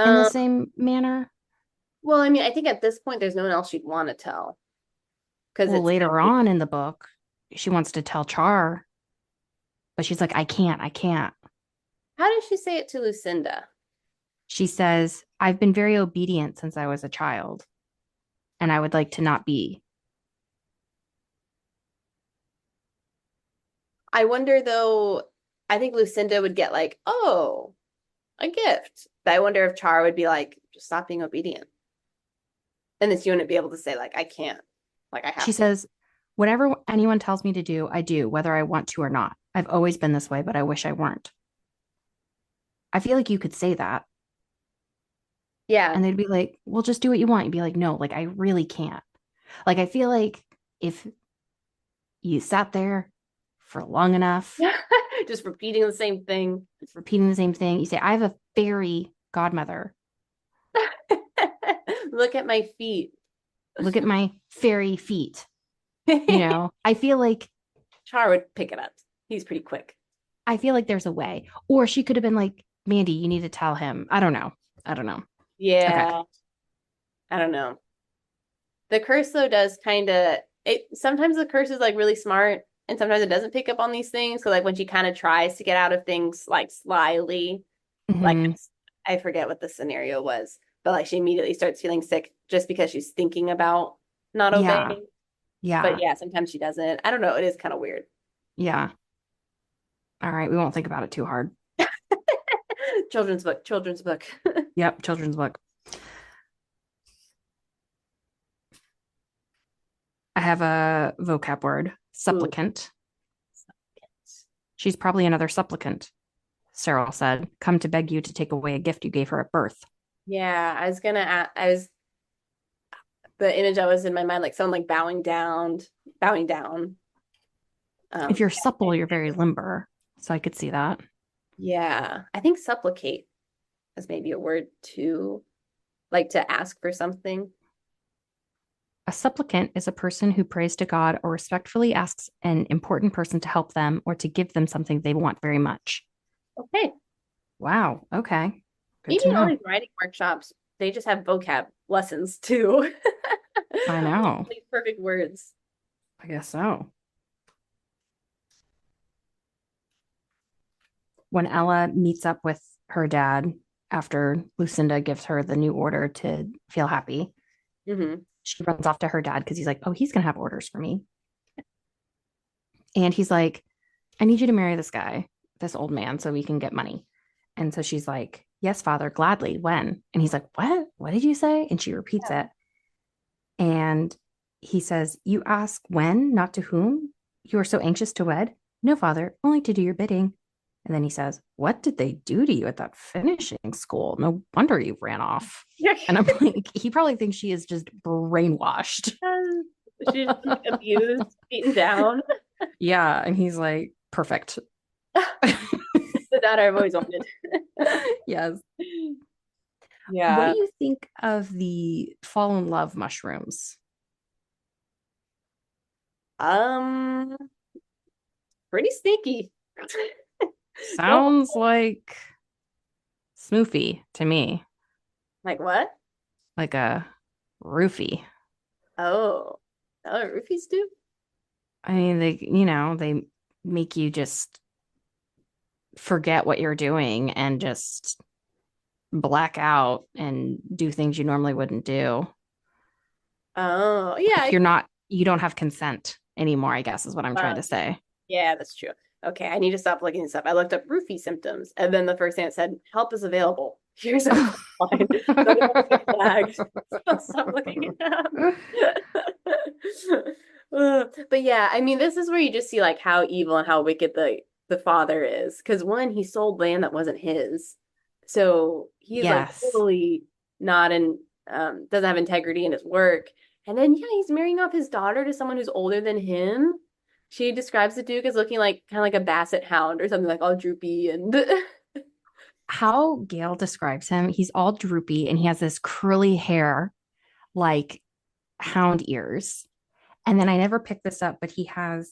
in the Um, same manner. well, I mean, I think at this point there's no one else she'd want to tell because Well, it's later on in the book, she wants to tell Char, but she's like, I can't, I can't. how does she say it to Lucinda? She says, I've been very obedient since I was a child, and I would like to not be. I wonder though, I think Lucinda would get like, oh, a gift. But I wonder if Char would be like, just stop being obedient. And then she wouldn't be able to say, like, I can't, like, I She have to. says, whatever anyone tells me to do, I do, whether I want to or not. I've always been this way, but I wish I weren't. I feel like you could say that. Yeah. And they'd be like, well, just do what you want. You'd be like, no, like, I really can't. Like, I feel like if you sat there for long enough, Just repeating the same thing. repeating the same thing, you say, I have a fairy godmother. Look at my feet. Look at my fairy feet. I feel like Char would pick it up. He's pretty quick. there's a way. Or she could have been like, Mandy, you need to tell him. I don't know. I don't know. Okay. Yeah. I don't know. The curse though does kind of it sometimes the curse is like really smart and sometimes it doesn't pick up on these things. So like when she kind of tries to get out of things like slyly, like hmm I forget what the scenario was, but like she immediately starts feeling sick just because she's thinking about not Yeah. obeying. But Yeah. yeah, sometimes she doesn't. I don't know. It is kind of weird. Yeah. All right. We won't think about it too hard. Children's book, children's book. Yep. Children's book. I have a vocab word Ooh. supplicant. She's probably another supplicant, Cyril said, come to beg you to take away a gift you gave her at birth. Yeah, I was the image I was in my mind, like someone like bowing down. If you're Yeah, supple, you're very limber. So I could see that. yeah. I think supplicate is maybe a word too, like to ask for something. A supplicant is a person who prays to God or respectfully asks an important person to help them or to give them something they want very much. Okay. Wow. Okay. Good to Maybe all know. these writing workshops, they just have vocab lessons too. I know. These perfect words. I guess so. when Ella meets up with her dad after Lucinda gives her the new order to feel happy, Hmm. she runs off to her dad because he's like, oh, he's going to have orders for me. And he's like, I need you to marry this guy, this old man, so we can get money. And so she's like, yes, father, gladly. When? And he's like, what? What did you say? And she repeats it. And he says, you ask when, not to whom? You are so anxious to wed? No, father, only to do your bidding. And then he says, what did they do to you at that finishing school? No wonder you ran off. And I'm like, he probably thinks she is just brainwashed. She's like abused, beaten down. Yeah. And he's like, perfect. The daughter I've always wanted. Yes. What Yeah. do you think of the fall in love mushrooms? Um, Pretty sneaky. Go. Sounds like smoofy to me, Like what? like a roofie. Oh, oh, roofies do? I mean, they make you just forget what you're doing and just black out and do things you normally wouldn't do. Oh, yeah. Like you don't have consent anymore, I guess is what I'm trying to say. Yeah, that's true. Okay, I need to stop looking this up. I looked up roofie symptoms, and then the first thing it said, help is available. Here's a line. Flagged. Stop looking it up. But yeah, I mean, this is where you just see like how evil and how wicked the father is. Because one, he sold land that wasn't his, so he's like Yes. totally not in doesn't have integrity in his work. And then yeah, he's marrying off his daughter to someone who's older than him. She describes the Duke as looking like kind of like a basset hound or something like all droopy and How Gail describes him, he's all droopy and he has this curly hair like hound ears. And then I never picked this up, but he has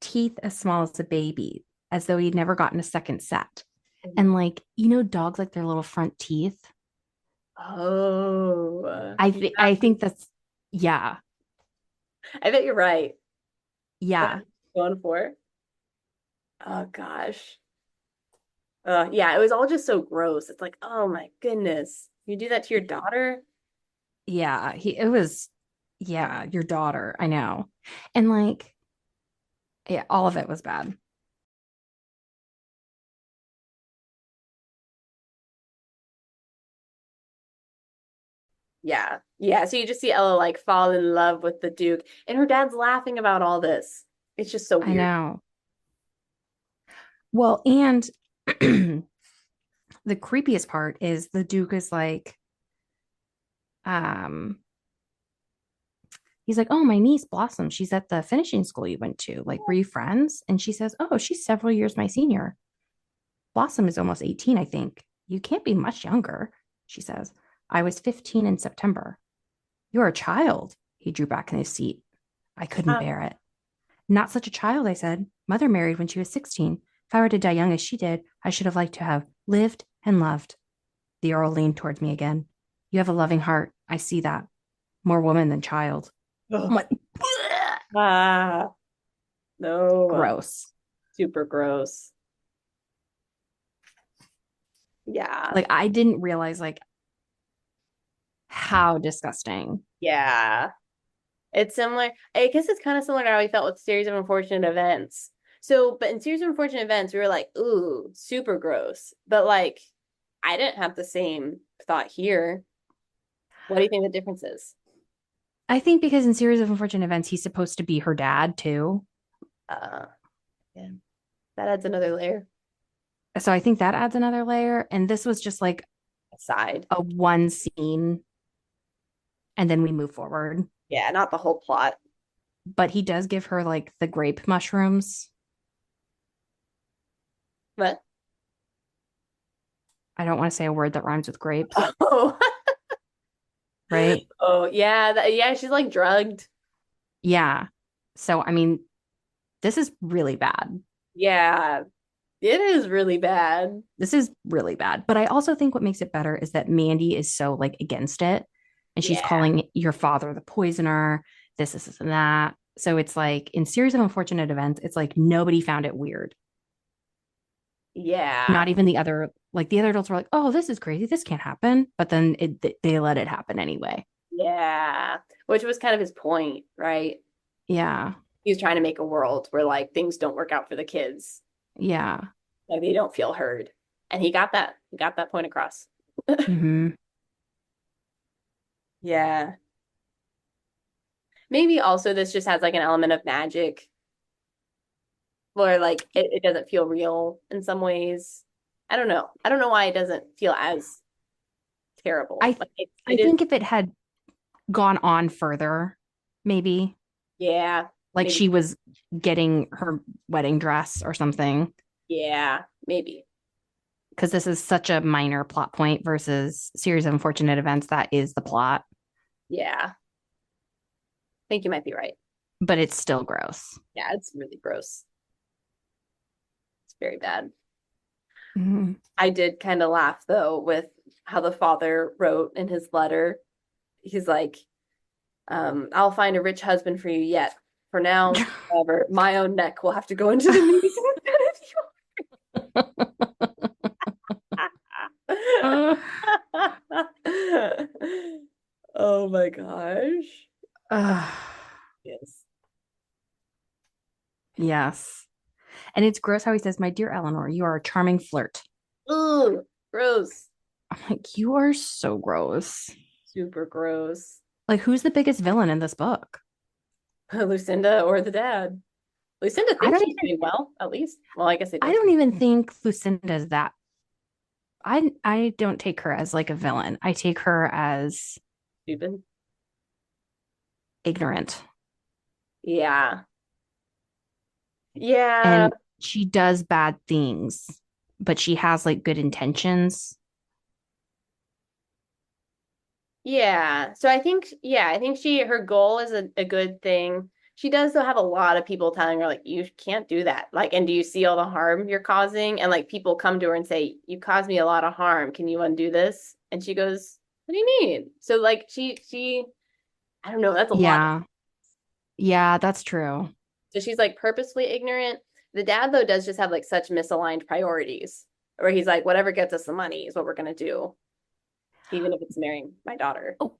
teeth as small as a baby, as though he'd never gotten a second set. And like, dogs like their little front teeth. oh yeah, I think that's yeah. I bet you're right. That's Yeah. going for. Oh gosh. Yeah, it was all just so gross. It's like, oh my goodness. You do that to your daughter? Yeah. It was yeah, your daughter. I know. And like, yeah, all of it was bad. Yeah. Yeah. So you just see Ella like fall in love with the Duke, and her dad's laughing about all this. It's just so I weird. know. Well, and the creepiest part is the Duke is like, um, he's like, oh, my niece Blossom, she's at the finishing school you went to. Like, were you friends? And she says, oh, she's several years my senior. Blossom is almost 18, I think. You can't be much younger, she says. I was 15 in September. You're a child. He drew back in his seat. I couldn't Ah. bear it. Not such a child, I said. Mother married when she was 16. If I were to die young as she did, I should have liked to have lived and loved. The Earl leaned towards me again. You have a loving heart. I see that. More woman than child. I'm Ugh. like, Ah, no. gross. Super gross. Yeah. Like, I didn't realize, like, how disgusting. Yeah. It's similar. I guess it's kind of similar to how we felt with Series of Unfortunate Events. So, but in Series of Unfortunate Events, we were like, ooh, super gross. But like, I didn't have the same thought here. What do you think the difference is? I think because in Series of Unfortunate Events, he's supposed to be her dad, too. Uh, yeah, that adds another layer. So I think that adds another layer. And this was just like Aside. a one scene, and then we move forward. Yeah, not the whole plot. But he does give her like the grape mushrooms. But I don't want to say a word that rhymes with grape, oh, right? oh yeah, yeah, she's like drugged. Yeah. So, I mean, this is really bad. Yeah, it is really bad. This is really bad. But I also think what makes it better is that Mandy is so like against it. And she's Yeah. calling your father the poisoner, this, and that. So it's like in Series of Unfortunate Events, it's like nobody found it weird. Yeah. Not even the other, like the other adults were like, oh, this is crazy. This can't happen. But then they let it happen anyway. Yeah. Which was kind of his point, right? Yeah. He was trying to make a world where like things don't work out for the kids. Yeah. Like they don't feel heard. And he got that. He got that point across. Hmm. Yeah. Maybe also this just has like an element of magic where like it doesn't feel real in some ways. I don't know. I don't know why it doesn't feel as terrible. I Like I it is, think if it had gone on further, maybe yeah, like maybe, she was getting her wedding dress or something, yeah, maybe. because this is such a minor plot point versus series of unfortunate events that is the plot, Yeah. I think you might be right. but it's still gross. Yeah, it's really gross. It's very bad. Mhm. I did kind of laugh though with how the father wrote in his letter. He's like, I'll find a rich husband for you yet. For now, however, my own neck will have to go into the noose instead Uh, of yours. Oh my gosh. uh, Yes. yes. And it's gross how he says, my dear Eleanor, you are a charming flirt. Ooh, gross. I'm like, you are so gross. Super gross. Like, who's the biggest villain in this book? Lucinda or the dad. Lucinda I thinks don't she's even doing well, at least. Well, I guess they I both don't even think Lucinda's that. I don't take her as like a villain. I take her as stupid. ignorant. Yeah. Yeah. And she does bad things, but she has like good intentions. Yeah. So I think, yeah, I think her goal is a good thing. She does though have a lot of people telling her like you can't do that. Like, and do you see all the harm you're causing? And like people come to her and say, you caused me a lot of harm. Can you undo this? And she goes, what do you mean? So like she I don't know, that's a lot. Yeah. Yeah, that's true. So she's like purposefully ignorant. The dad though does just have like such misaligned priorities where he's like, whatever gets us the money is what we're gonna do, even if it's marrying my daughter. Oh,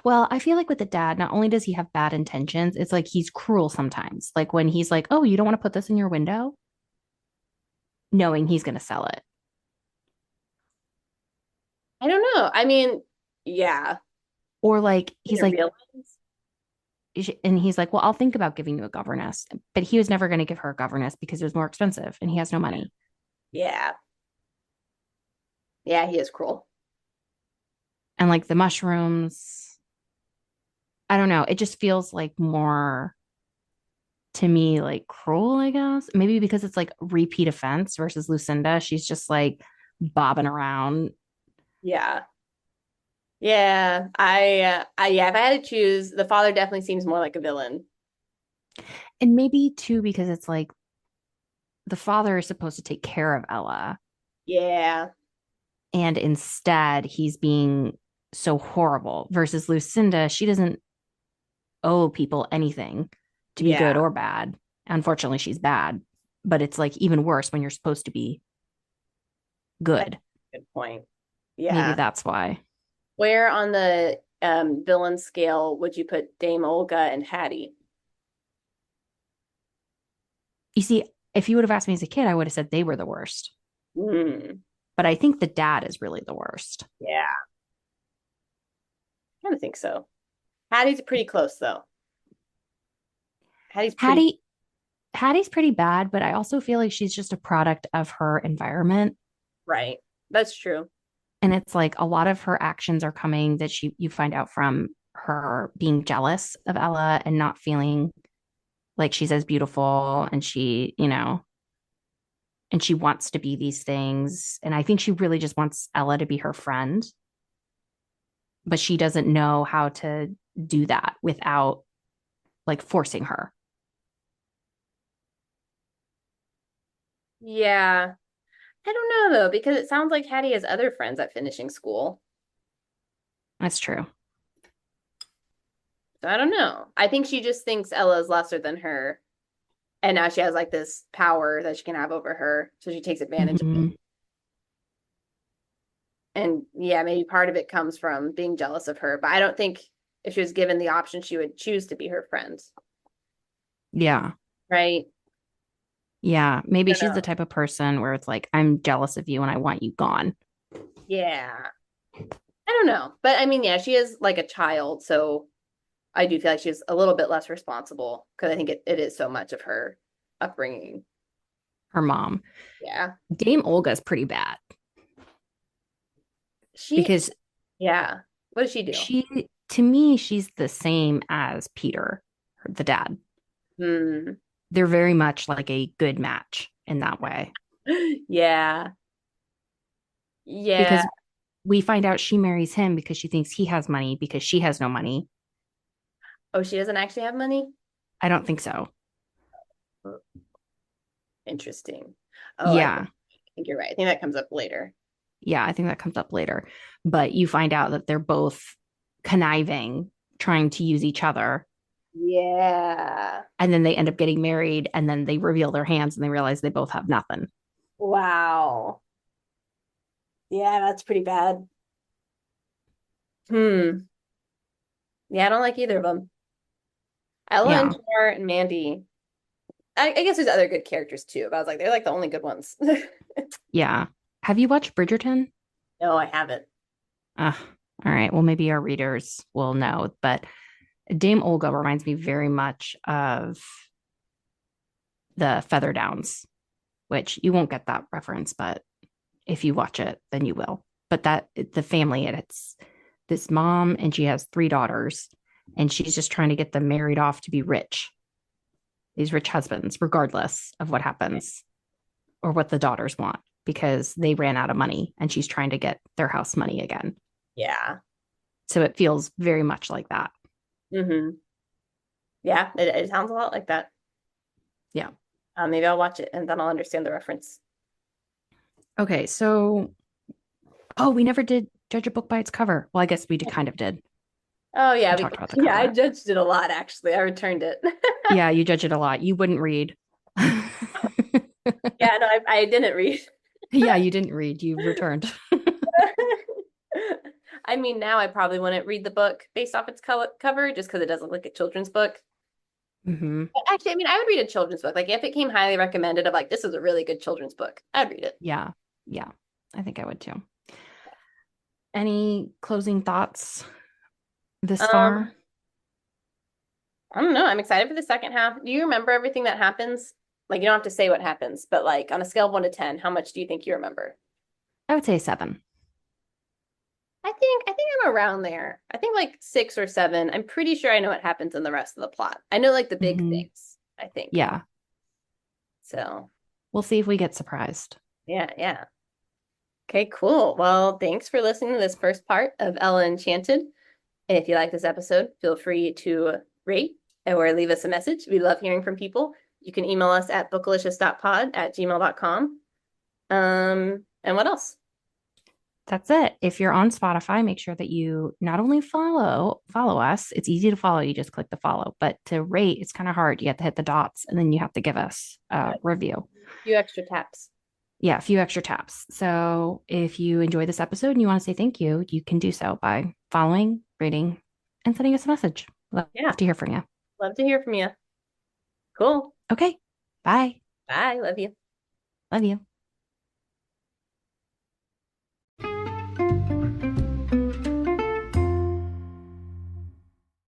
well, I feel like with the dad, not only does he have bad intentions, it's like he's cruel sometimes. Like when he's like, oh, you don't want to put this in your window, knowing he's going to sell it. I don't know. I mean, yeah. Or like, In he's a like, real and he's like, well, I'll think about giving you a governess. But he was never going to give her a governess because it was more expensive and he has no money. yeah. Yeah, he is cruel. And like the mushrooms, I don't know. It just feels like more to me like cruel, I guess. Maybe because it's like repeat offense versus Lucinda. She's just like bobbing around. Yeah. Yeah. Yeah, if I had to choose, the father definitely seems more like a villain. And maybe too, because it's like the father is supposed to take care of Ella. Yeah. And instead, he's being so horrible versus Lucinda. She doesn't owe people anything to be good Yeah. or bad. Unfortunately, she's bad, but it's like even worse when you're supposed to be That's good. a good point. Maybe Yeah. that's why. Where on the villain scale would you put Dame Olga and Hattie? You see, if you would have asked me as a kid, I would have said they were the worst. Hmm. But I think the dad is really the worst. Yeah. I kind of think so. Hattie's pretty close though. Hattie's pretty Hattie Hattie's pretty bad, but I also feel like she's just a product of her environment. right. That's true. And it's like a lot of her actions are coming that you find out from her being jealous of Ella and not feeling like she's as beautiful and and she wants to be these things. And I think she really just wants Ella to be her friend, but she doesn't know how to do that without like forcing her. Yeah. I don't know though, because it sounds like Hattie has other friends at finishing school. That's true. So I don't know. I think she just thinks Ella's lesser than her. And now she has like this power that she can have over her. So she takes advantage of it. Mhm. And yeah, maybe part of it comes from being jealous of her. But I don't think if she was given the option, she would choose to be her friend. Yeah. Right? Yeah. I Maybe don't she's the know. type of person where it's like, I'm jealous of you and I want you gone. Yeah. I don't know. But I mean, yeah, she is like a child. So I do feel like she's a little bit less responsible because I think it is so much of her upbringing. Her mom. Yeah. Dame Olga's pretty bad She, because yeah. What does she do? to me, she's the same as Peter, the dad. Hmm. They're very much like a good match in that way Yeah. Yeah. because we find out she marries him because she thinks he has money because she has no money. Oh, she doesn't actually have money? I don't think so. Interesting. Oh, Yeah. I think you're right. I think that comes up later. Yeah. I think that comes up later. But you find out that they're both conniving, trying to use each other. Yeah. And then they end up getting married and then they reveal their hands and they realize they both have nothing. Wow. Yeah, that's pretty bad. Hmm. Yeah, I don't like either of them. Ella and Yeah. Char and Mandy. I guess there's other good characters too, but I was like, they're like the only good ones. Yeah. Have you watched Bridgerton? No, I haven't. All right. Well, maybe our readers will know, but Dame Olga reminds me very much of the Feather Downs, which you won't get that reference, but if you watch it, then you will. But that the family, it's this mom and she has three daughters, and she's just trying to get them married off to be rich, these rich husbands, regardless of what happens or what the daughters want, because they ran out of money and she's trying to get their house money again. Yeah. So it feels very much like that. Mm-hmm. Yeah, it sounds a lot like that. Yeah. Maybe I'll watch it and then I'll understand the reference. Okay. So, oh, we never did judge a book by its cover. Well, I guess we did, kind of did. Oh We yeah, talked about the yeah, I cover. judged it a lot actually. I returned it. Yeah, you judge it a lot. You wouldn't read. Yeah, no, I didn't read. Yeah, you didn't read. You returned. I mean, now I probably wouldn't read the book based off its cover just because it doesn't look like a children's book. Hmm. But actually, I mean, I would read a children's book. Like if it came highly recommended of like this is a really good children's book, I'd read it. Yeah. Yeah. I think I would too. Any closing thoughts this Um, far? I don't know. I'm excited for the second half. Do you remember everything that happens? Like you don't have to say what happens, but like on a scale of 1 to 10, how much do you think you remember? I would say seven. I think I'm around there. I think like 6 or 7. I'm pretty sure I know what happens in the rest of the plot. I know like the big Hmm. things, I think. Yeah. So We'll see if we get surprised. yeah, yeah. Okay, cool. Well, thanks for listening to this first part of Ella Enchanted. And if you like this episode, feel free to rate or leave us a message. We love hearing from people. You can email us at bookalicious.pod@gmail.com. And what else? That's it. If you're on Spotify, make sure that you not only follow us. It's easy to follow. You just click the follow, but to rate, it's kind of hard. You have to hit the dots and then you have to give us a A review. few extra taps. Yeah, a few extra taps. So if you enjoy this episode and you want to say thank you, you can do so by following, rating, and sending us a message. Love Yeah, to hear from you. love to hear from you. Cool. Okay. Bye. Bye. Love you. Love you.